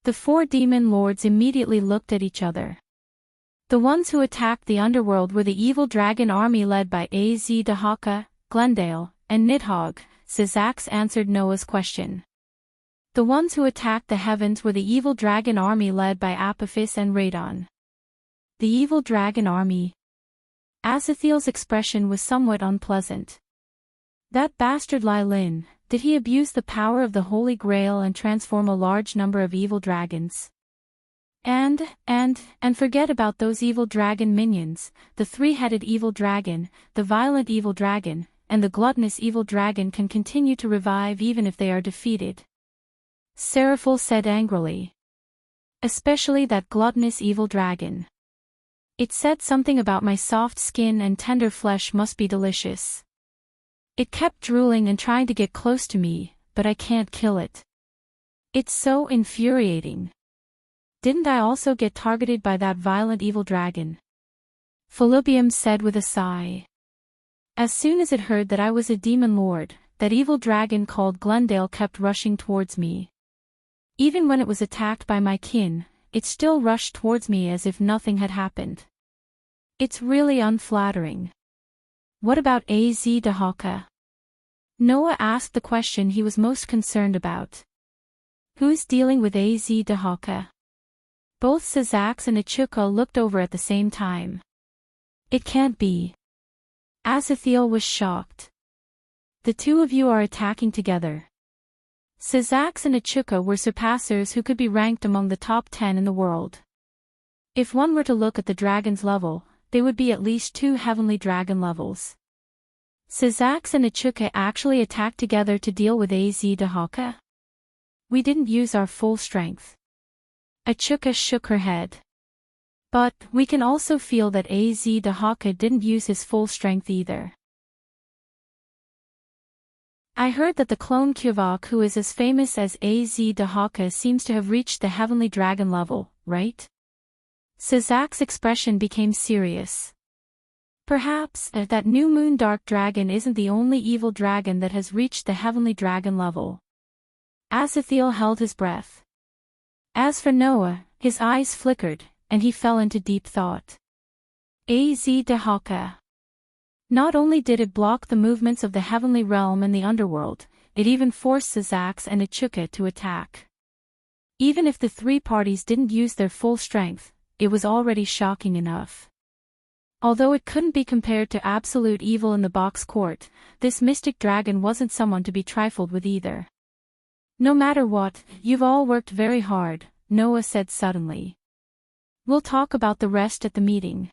[SPEAKER 1] The four demon lords immediately looked at each other. The ones who attacked the underworld were the evil dragon army led by Azdahaka, Glendale, and Nidhogg. Sizax answered Noah's question. The ones who attacked the heavens were the evil dragon army led by Apophis and Radon. The evil dragon army. Azathiel's expression was somewhat unpleasant. That bastard Lilin, did he abuse the power of the Holy Grail and transform a large number of evil dragons? And forget about those evil dragon minions, the three-headed evil dragon, the violent evil dragon, and the gluttonous evil dragon can continue to revive even if they are defeated. Seraphil said angrily. Especially that gluttonous evil dragon. It said something about my soft skin and tender flesh must be delicious. It kept drooling and trying to get close to me, but I can't kill it. It's so infuriating. Didn't I also get targeted by that violent evil dragon? Felubium said with a sigh. As soon as it heard that I was a demon lord, that evil dragon called Glendale kept rushing towards me. Even when it was attacked by my kin, it still rushed towards me as if nothing had happened. It's really unflattering. What about Azdahaka? Noah asked the question he was most concerned about. Who's dealing with Azdahaka? Both Sizax and Ichuka looked over at the same time. It can't be. Azathiel was shocked. The two of you are attacking together. Sizax and Ichuka were surpassers who could be ranked among the top 10 in the world. If one were to look at the dragon's level, they would be at least 2 heavenly dragon levels. Sizax and Ichuka actually attacked together to deal with Azdahaka? We didn't use our full strength. Ichuka shook her head. But we can also feel that Azdahaka didn't use his full strength either. I heard that the clone Kuvok who is as famous as Azdahaka seems to have reached the heavenly dragon level, right? Sizax's expression became serious. Perhaps that new moon dark dragon isn't the only evil dragon that has reached the heavenly dragon level. Azathiel held his breath. As for Noah, his eyes flickered, and he fell into deep thought. Azdahaka. Not only did it block the movements of the heavenly realm and the underworld, it even forced Sizax and Ichuka to attack. Even if the three parties didn't use their full strength, it was already shocking enough. Although it couldn't be compared to absolute evil in the box court, this mystic dragon wasn't someone to be trifled with either. No matter what, you've all worked very hard, Noah said suddenly. We'll talk about the rest at the meeting.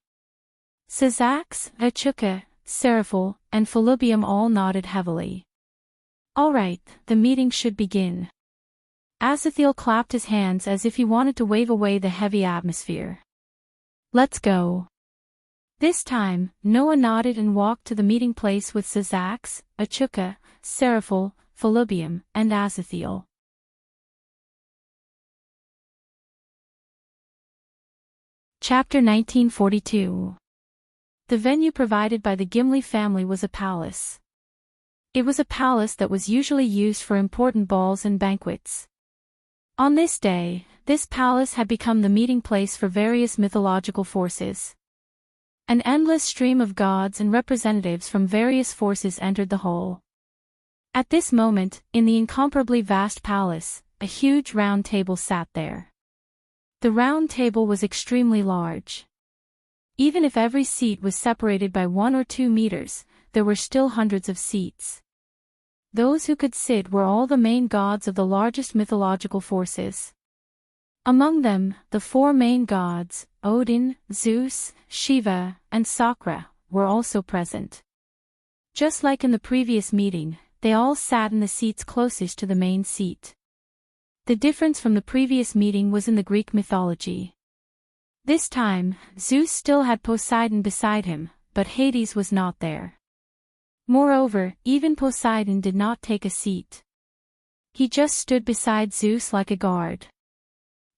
[SPEAKER 1] Sizax, Ichuka, Seraphil, and Felubium all nodded heavily. All right, the meeting should begin. Azathiel clapped his hands as if he wanted to wave away the heavy atmosphere. Let's go. This time, Noah nodded and walked to the meeting place with Sizax, Ichuka, Seraphil, Felubium, and Azathiel. Chapter 1942. The venue provided by the Gimli family was a palace. It was a palace that was usually used for important balls and banquets. On this day, this palace had become the meeting place for various mythological forces. An endless stream of gods and representatives from various forces entered the hall. At this moment, in the incomparably vast palace, a huge round table sat there. The round table was extremely large. Even if every seat was separated by 1 or 2 meters, there were still hundreds of seats. Those who could sit were all the main gods of the largest mythological forces. Among them, the 4 main gods, Odin, Zeus, Shiva, and Sakra, were also present. Just like in the previous meeting, they all sat in the seats closest to the main seat. The difference from the previous meeting was in the Greek mythology. This time, Zeus still had Poseidon beside him, but Hades was not there. Moreover, even Poseidon did not take a seat. He just stood beside Zeus like a guard.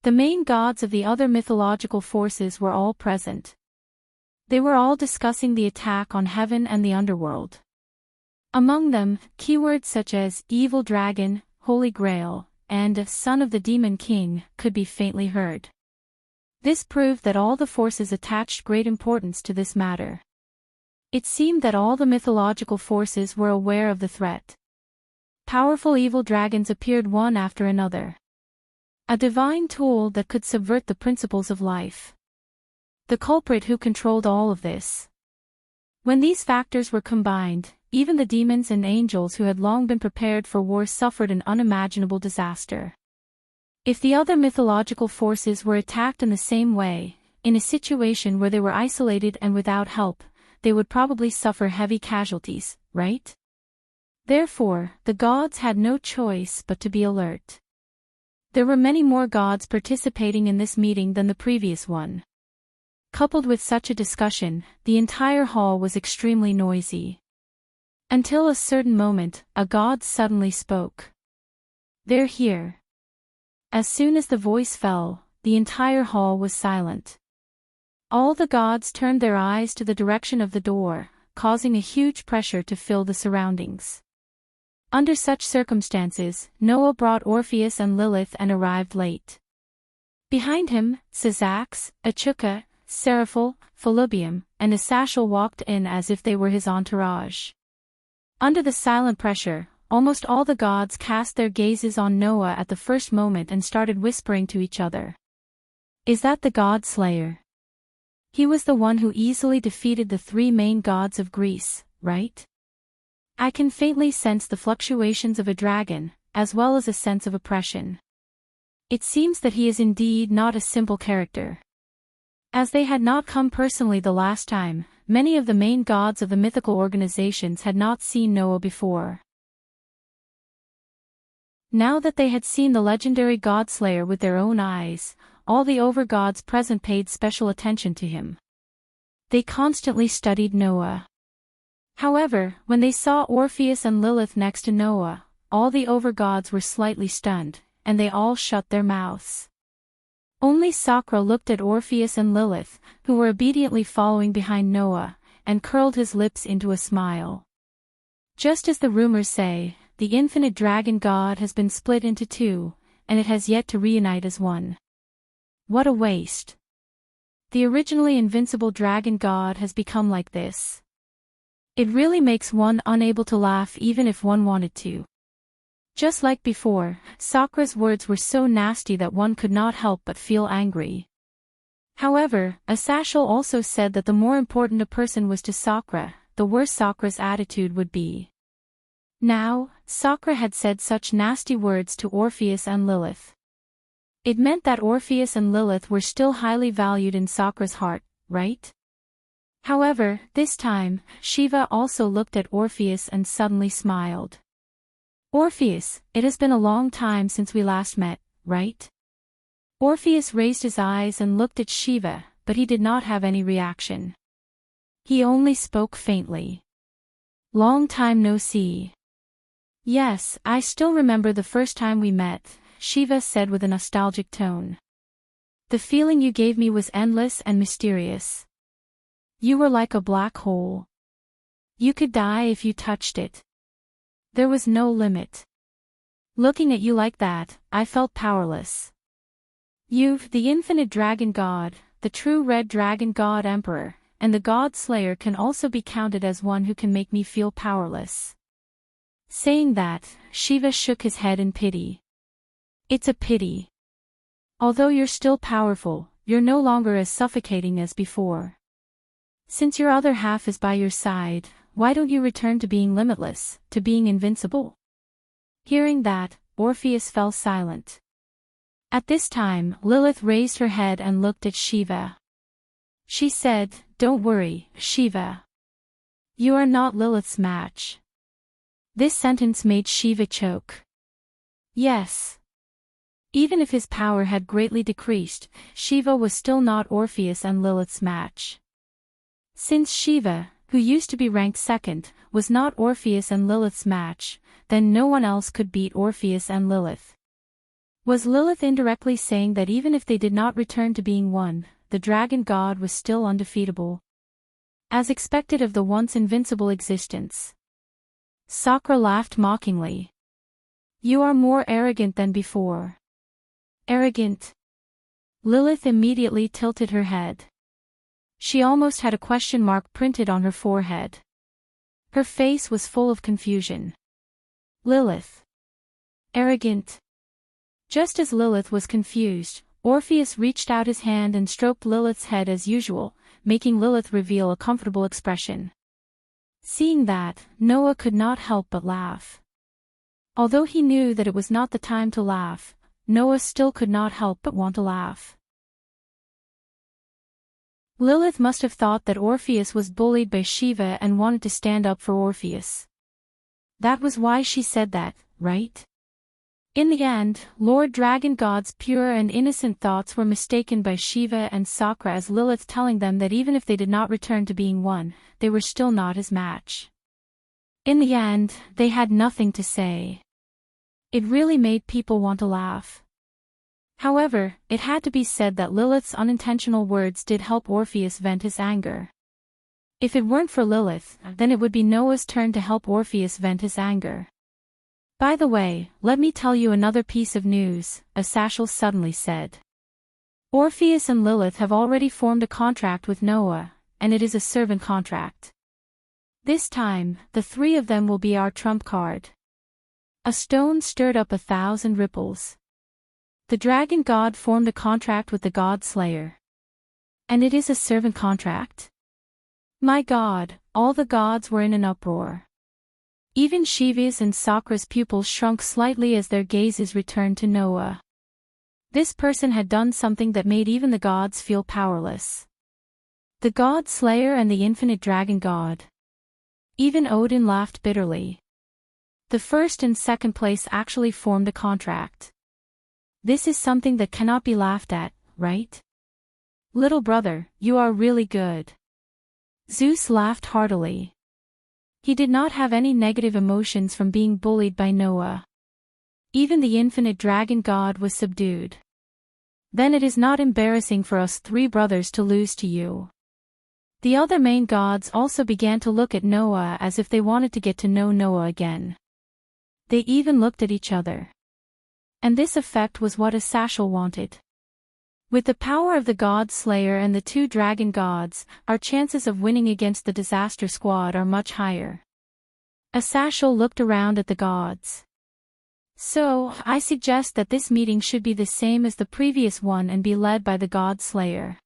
[SPEAKER 1] The main gods of the other mythological forces were all present. They were all discussing the attack on heaven and the underworld. Among them, keywords such as evil dragon, holy grail, and son of the demon king, could be faintly heard. This proved that all the forces attached great importance to this matter. It seemed that all the mythological forces were aware of the threat. Powerful evil dragons appeared one after another. A divine tool that could subvert the principles of life. The culprit who controlled all of this. When these factors were combined, even the demons and angels who had long been prepared for war suffered an unimaginable disaster. If the other mythological forces were attacked in the same way, in a situation where they were isolated and without help, they would probably suffer heavy casualties, right? Therefore, the gods had no choice but to be alert. There were many more gods participating in this meeting than the previous one. Coupled with such a discussion, the entire hall was extremely noisy. Until a certain moment, a god suddenly spoke. "They're here." As soon as the voice fell, the entire hall was silent. All the gods turned their eyes to the direction of the door, causing a huge pressure to fill the surroundings. Under such circumstances, Noah brought Orpheus and Lilith and arrived late. Behind him, Sazax, Achuka, Seraphil, Philibium, and Asashel walked in as if they were his entourage. Under the silent pressure, almost all the gods cast their gazes on Noah at the first moment and started whispering to each other. "Is that the god slayer? He was the one who easily defeated the three main gods of Greece, right? I can faintly sense the fluctuations of a dragon, as well as a sense of oppression. It seems that he is indeed not a simple character." As they had not come personally the last time, many of the main gods of the mythical organizations had not seen Noah before. Now that they had seen the legendary god-slayer with their own eyes, all the overgods present paid special attention to him. They constantly studied Noah. However, when they saw Orpheus and Lilith next to Noah, all the overgods were slightly stunned, and they all shut their mouths. Only Sakra looked at Orpheus and Lilith, who were obediently following behind Noah, and curled his lips into a smile. Just as the rumors say, the infinite dragon god has been split into two, and it has yet to reunite as one. What a waste. The originally invincible dragon god has become like this. It really makes one unable to laugh even if one wanted to. Just like before, Sakra's words were so nasty that one could not help but feel angry. However, Asashel also said that the more important a person was to Sakra, the worse Sakra's attitude would be. Now, Sakra had said such nasty words to Orpheus and Lilith. It meant that Orpheus and Lilith were still highly valued in Sakra's heart, right? However, this time, Shiva also looked at Orpheus and suddenly smiled. "Orpheus, it has been a long time since we last met, right?" Orpheus raised his eyes and looked at Shiva, but he did not have any reaction. He only spoke faintly. "Long time no see." "Yes, I still remember the first time we met," Shiva said with a nostalgic tone. "The feeling you gave me was endless and mysterious. You were like a black hole. You could die if you touched it. There was no limit. Looking at you like that, I felt powerless. You've the infinite dragon god, the true red dragon god emperor, and the god slayer can also be counted as one who can make me feel powerless." Saying that, Shiva shook his head in pity. "It's a pity. Although you're still powerful, you're no longer as suffocating as before. Since your other half is by your side, why don't you return to being limitless, to being invincible?" Hearing that, Orpheus fell silent. At this time, Lilith raised her head and looked at Shiva. She said, "Don't worry, Shiva. You are not Lilith's match." This sentence made Shiva choke. Yes. Even if his power had greatly decreased, Shiva was still not Orpheus and Lilith's match. Since Shiva, who used to be ranked second, was not Orpheus and Lilith's match, then no one else could beat Orpheus and Lilith. Was Lilith indirectly saying that even if they did not return to being one, the dragon god was still undefeatable? As expected of the once invincible existence. Sakra laughed mockingly. You are more arrogant than before. Arrogant? Lilith immediately tilted her head. She almost had a question mark printed on her forehead. Her face was full of confusion. Lilith. Arrogant. Just as Lilith was confused, Orpheus reached out his hand and stroked Lilith's head as usual, making Lilith reveal a comfortable expression. Seeing that, Noah could not help but laugh. Although he knew that it was not the time to laugh, Noah still could not help but want to laugh. Lilith must have thought that Orpheus was bullied by Shiva and wanted to stand up for Orpheus. That was why she said that, right? In the end, Lord Dragon God's pure and innocent thoughts were mistaken by Shiva and Sakra as Lilith, telling them that even if they did not return to being one, they were still not his match. In the end, they had nothing to say. It really made people want to laugh. However, it had to be said that Lilith's unintentional words did help Orpheus vent his anger. If it weren't for Lilith, then it would be Noah's turn to help Orpheus vent his anger. By the way, let me tell you another piece of news, Asashel suddenly said. Orpheus and Lilith have already formed a contract with Noah, and it is a servant contract. This time, the three of them will be our trump card. A stone stirred up 1,000 ripples. The dragon god formed a contract with the god slayer. And it is a servant contract? My god, all the gods were in an uproar. Even Shiva's and Sakra's pupils shrunk slightly as their gazes returned to Noah. This person had done something that made even the gods feel powerless. The god slayer and the infinite dragon god. Even Odin laughed bitterly. The first and second place actually formed a contract. This is something that cannot be laughed at, right? Little brother, you are really good. Zeus laughed heartily. He did not have any negative emotions from being bullied by Noah. Even the infinite dragon god was subdued. Then it is not embarrassing for us three brothers to lose to you. The other main gods also began to look at Noah as if they wanted to get to know Noah again. They even looked at each other. And this effect was what Asashel wanted. With the power of the god slayer and the two dragon gods, our chances of winning against the disaster squad are much higher. Asashel looked around at the gods. So, I suggest that this meeting should be the same as the previous one and be led by the god slayer.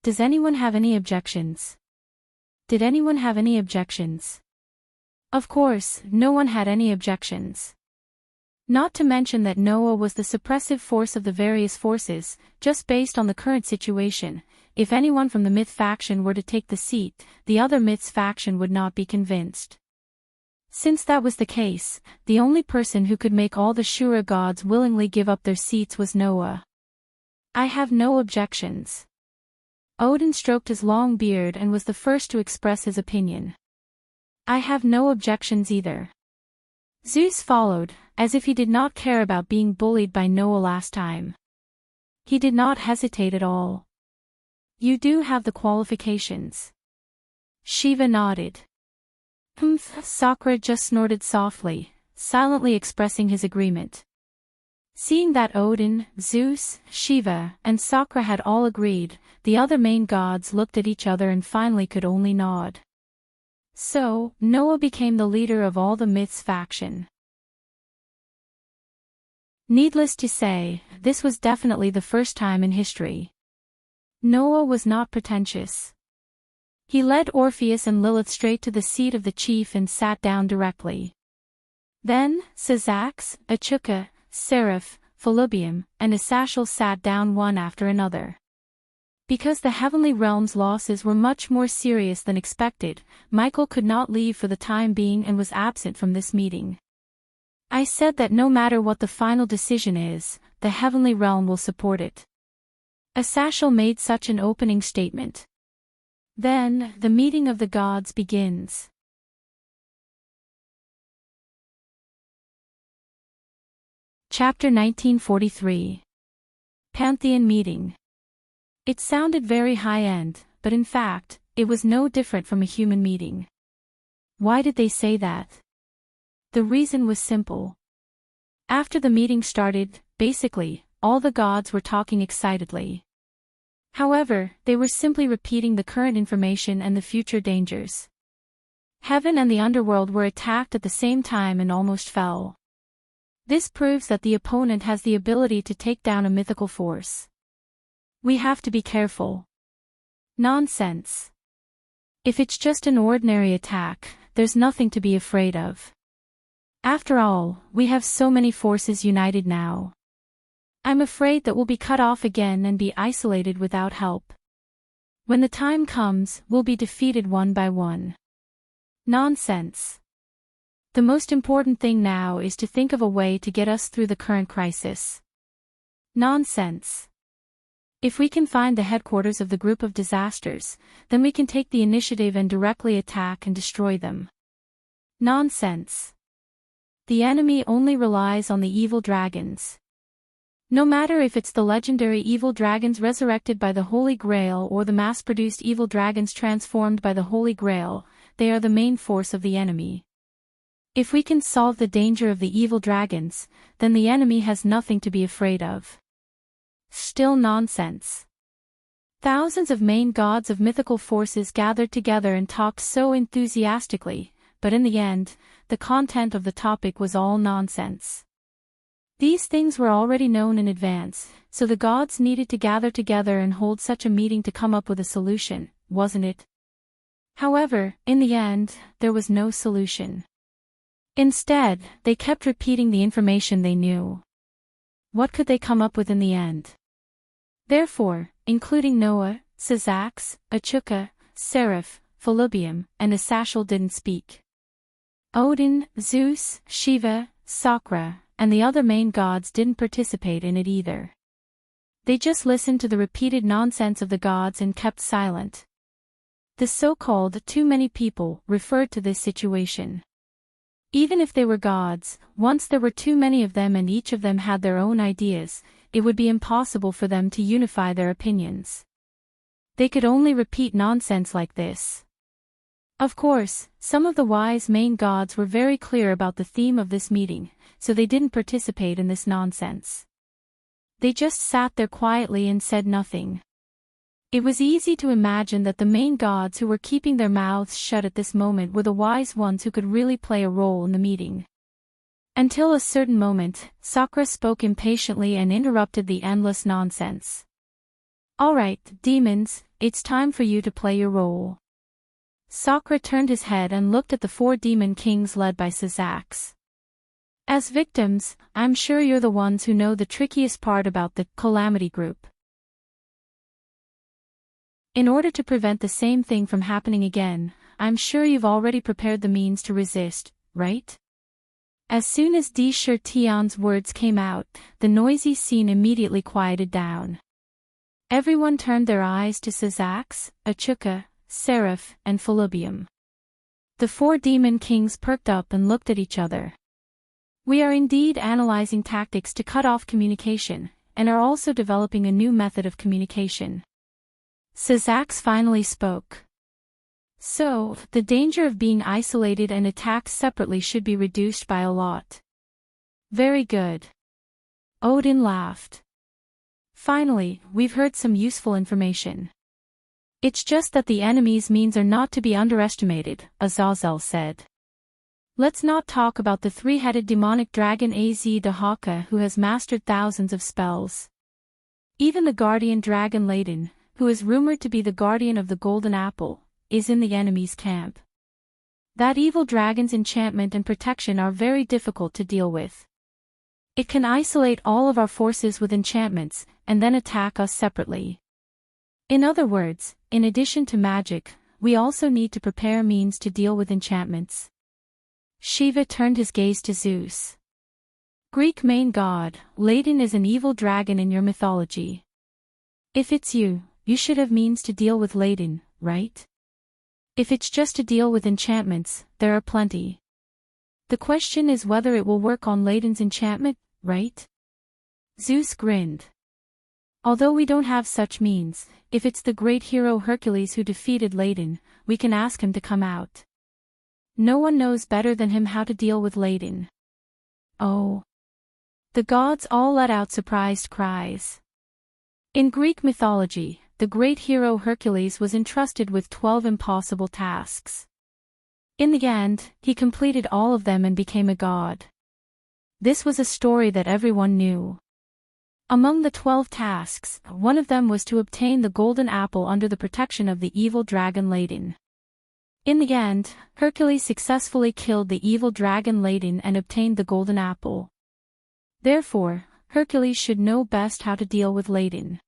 [SPEAKER 1] Does anyone have any objections? Did anyone have any objections? Of course, no one had any objections. Not to mention that Noah was the suppressive force of the various forces, just based on the current situation. If anyone from the myth faction were to take the seat, the other myths faction would not be convinced. Since that was the case, the only person who could make all the Shura gods willingly give up their seats was Noah. I have no objections. Odin stroked his long beard and was the first to express his opinion. I have no objections either. Zeus followed, as if he did not care about being bullied by Noah last time. He did not hesitate at all. You do have the qualifications. Shiva nodded. Sakra just snorted softly, silently expressing his agreement. Seeing that Odin, Zeus, Shiva, and Sakra had all agreed, the other main gods looked at each other and finally could only nod. So, Noah became the leader of all the myths faction. Needless to say, this was definitely the first time in history. Noah was not pretentious. He led Orpheus and Lilith straight to the seat of the chief and sat down directly. Then, Sazax, Achuka, Seraph, Philibium, and Asashel sat down one after another. Because the heavenly realm's losses were much more serious than expected, Michael could not leave for the time being and was absent from this meeting. I said that no matter what the final decision is, the heavenly realm will support it. Asashel made such an opening statement. Then, the meeting of the gods begins. Chapter 1943. Pantheon Meeting. It sounded very high-end, but in fact, it was no different from a human meeting. Why did they say that? The reason was simple. After the meeting started, basically, all the gods were talking excitedly. However, they were simply repeating the current information and the future dangers. Heaven and the underworld were attacked at the same time and almost fell. This proves that the opponent has the ability to take down a mythical force. We have to be careful. Nonsense. If it's just an ordinary attack, there's nothing to be afraid of. After all, we have so many forces united now. I'm afraid that we'll be cut off again and be isolated without help. When the time comes, we'll be defeated one by one. Nonsense. The most important thing now is to think of a way to get us through the current crisis. Nonsense. If we can find the headquarters of the group of disasters, then we can take the initiative and directly attack and destroy them. Nonsense. The enemy only relies on the evil dragons. No matter if it's the legendary evil dragons resurrected by the Holy Grail or the mass-produced evil dragons transformed by the Holy Grail, they are the main force of the enemy. If we can solve the danger of the evil dragons, then the enemy has nothing to be afraid of. Still nonsense. Thousands of main gods of mythical forces gathered together and talked so enthusiastically, but in the end, the content of the topic was all nonsense. These things were already known in advance, so the gods needed to gather together and hold such a meeting to come up with a solution, wasn't it? However, in the end, there was no solution. Instead, they kept repeating the information they knew. What could they come up with in the end? Therefore, including Noah, Sazax, Achuka, Seraph, Philibium, and Asashel didn't speak. Odin, Zeus, Shiva, Sakra, and the other main gods didn't participate in it either. They just listened to the repeated nonsense of the gods and kept silent. The so-called too many people referred to this situation. Even if they were gods, once there were too many of them and each of them had their own ideas, it would be impossible for them to unify their opinions. They could only repeat nonsense like this. Of course, some of the wise main gods were very clear about the theme of this meeting, so they didn't participate in this nonsense. They just sat there quietly and said nothing. It was easy to imagine that the main gods who were keeping their mouths shut at this moment were the wise ones who could really play a role in the meeting. Until a certain moment, Sakra spoke impatiently and interrupted the endless nonsense. "All right, demons, it's time for you to play your role." Sakra turned his head and looked at the 4 demon kings led by Sazax. "As victims, I'm sure you're the ones who know the trickiest part about the Calamity Group. In order to prevent the same thing from happening again, I'm sure you've already prepared the means to resist, right?" As soon as Di Tian's words came out, the noisy scene immediately quieted down. Everyone turned their eyes to Sazax, Achuka, Seraph, and Philibium. The 4 demon kings perked up and looked at each other. "We are indeed analyzing tactics to cut off communication, and are also developing a new method of communication." Sazax finally spoke. "So, the danger of being isolated and attacked separately should be reduced by a lot." "Very good." Odin laughed. "Finally, we've heard some useful information. It's just that the enemy's means are not to be underestimated," Azazel said. "Let's not talk about the 3-headed demonic dragon Az-Dahaka who has mastered thousands of spells. Even the guardian dragon Ladin, who is rumored to be the guardian of the golden apple, is in the enemy's camp. That evil dragon's enchantment and protection are very difficult to deal with. It can isolate all of our forces with enchantments, and then attack us separately. In other words, in addition to magic, we also need to prepare means to deal with enchantments." Shiva turned his gaze to Zeus. "Greek main god, Ladin is an evil dragon in your mythology. If it's you, you should have means to deal with Ladin, right? If it's just to deal with enchantments, there are plenty. The question is whether it will work on Ladin's enchantment, right?" Zeus grinned. "Although we don't have such means, if it's the great hero Hercules who defeated Ladin, we can ask him to come out. No one knows better than him how to deal with Ladin." "Oh. The gods all let out surprised cries. In Greek mythology, the great hero Hercules was entrusted with 12 impossible tasks. In the end, he completed all of them and became a god. This was a story that everyone knew. Among the 12 tasks, one of them was to obtain the golden apple under the protection of the evil dragon Ladon. In the end, Hercules successfully killed the evil dragon Ladon and obtained the golden apple. Therefore, Hercules should know best how to deal with Ladon.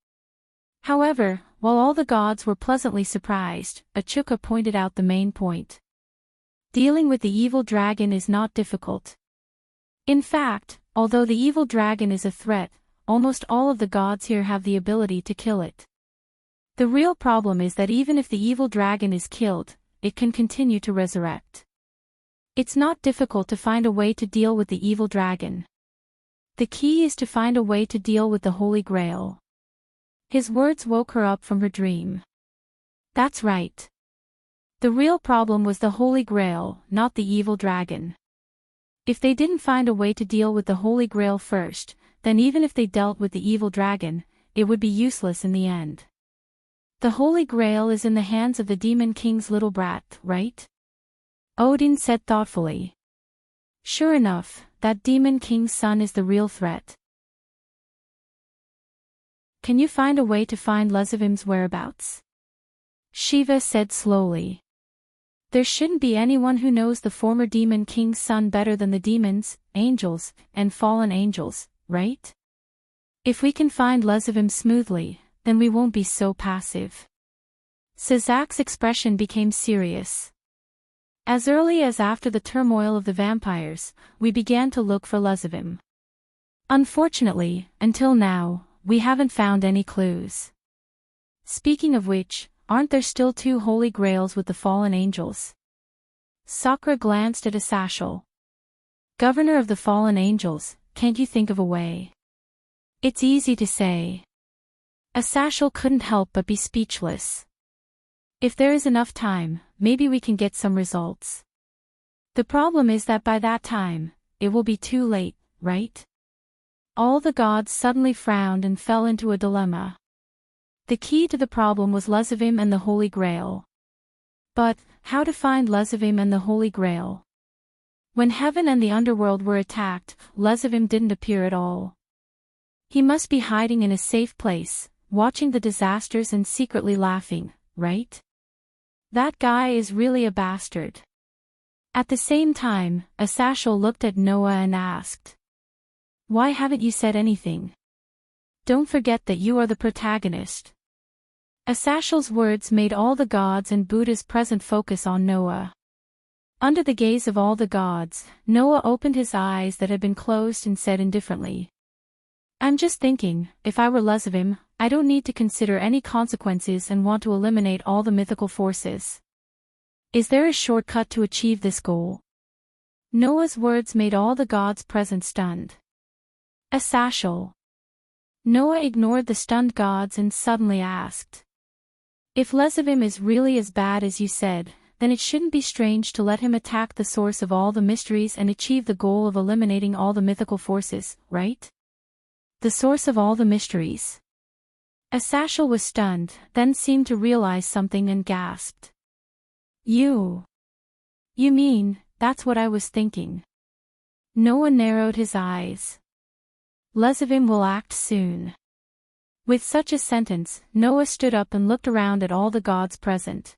[SPEAKER 1] However, while all the gods were pleasantly surprised, Achuka pointed out the main point. Dealing with the evil dragon is not difficult. In fact, although the evil dragon is a threat, almost all of the gods here have the ability to kill it. The real problem is that even if the evil dragon is killed, it can continue to resurrect. It's not difficult to find a way to deal with the evil dragon. The key is to find a way to deal with the Holy Grail. His words woke her up from her dream. That's right. The real problem was the Holy Grail, not the evil dragon. If they didn't find a way to deal with the Holy Grail first, then even if they dealt with the evil dragon, it would be useless in the end. The Holy Grail is in the hands of the Demon King's little brat, right? Odin said thoughtfully. Sure enough, that Demon King's son is the real threat. Can you find a way to find Lesavim's whereabouts? Shiva said slowly. There shouldn't be anyone who knows the former Demon King's son better than the demons, angels, and fallen angels, right? If we can find Lesavim smoothly, then we won't be so passive. Sazak's expression became serious. As early as after the turmoil of the vampires, we began to look for Lesavim. Unfortunately, until now, we haven't found any clues. Speaking of which, aren't there still 2 holy grails with the fallen angels? Sakra glanced at Asashal. Governor of the fallen angels, can't you think of a way? It's easy to say. Asashal couldn't help but be speechless. If there is enough time, maybe we can get some results. The problem is that by that time, it will be too late, right? All the gods suddenly frowned and fell into a dilemma. The key to the problem was Lesavim and the Holy Grail. But, how to find Lesavim and the Holy Grail? When heaven and the underworld were attacked, Lesavim didn't appear at all. He must be hiding in a safe place, watching the disasters and secretly laughing, right? That guy is really a bastard. At the same time, Asashal looked at Noah and asked. Why haven't you said anything? Don't forget that you are the protagonist. Asashal's words made all the gods and Buddhas present focus on Noah. Under the gaze of all the gods, Noah opened his eyes that had been closed and said indifferently. I'm just thinking, if I were Lesavim, I don't need to consider any consequences and want to eliminate all the mythical forces. Is there a shortcut to achieve this goal? Noah's words made all the gods present stunned. Asashal. Noah ignored the stunned gods and suddenly asked. If Lesavim is really as bad as you said, then it shouldn't be strange to let him attack the source of all the mysteries and achieve the goal of eliminating all the mythical forces, right? The source of all the mysteries. Asashal was stunned, then seemed to realize something and gasped. You mean, that's what I was thinking. Noah narrowed his eyes. Lesavim will act soon. With such a sentence, Noah stood up and looked around at all the gods present.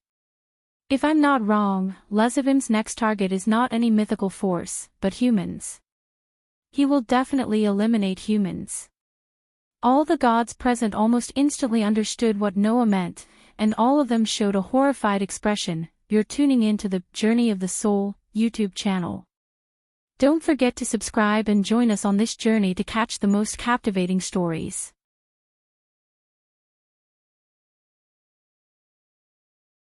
[SPEAKER 1] If I'm not wrong, Lesavim's next target is not any mythical force, but humans. He will definitely eliminate humans. All the gods present almost instantly understood what Noah meant, and all of them showed a horrified expression. You're tuning in to the Journey of the Soul YouTube channel. Don't forget to subscribe and join us on this journey to catch the most captivating stories.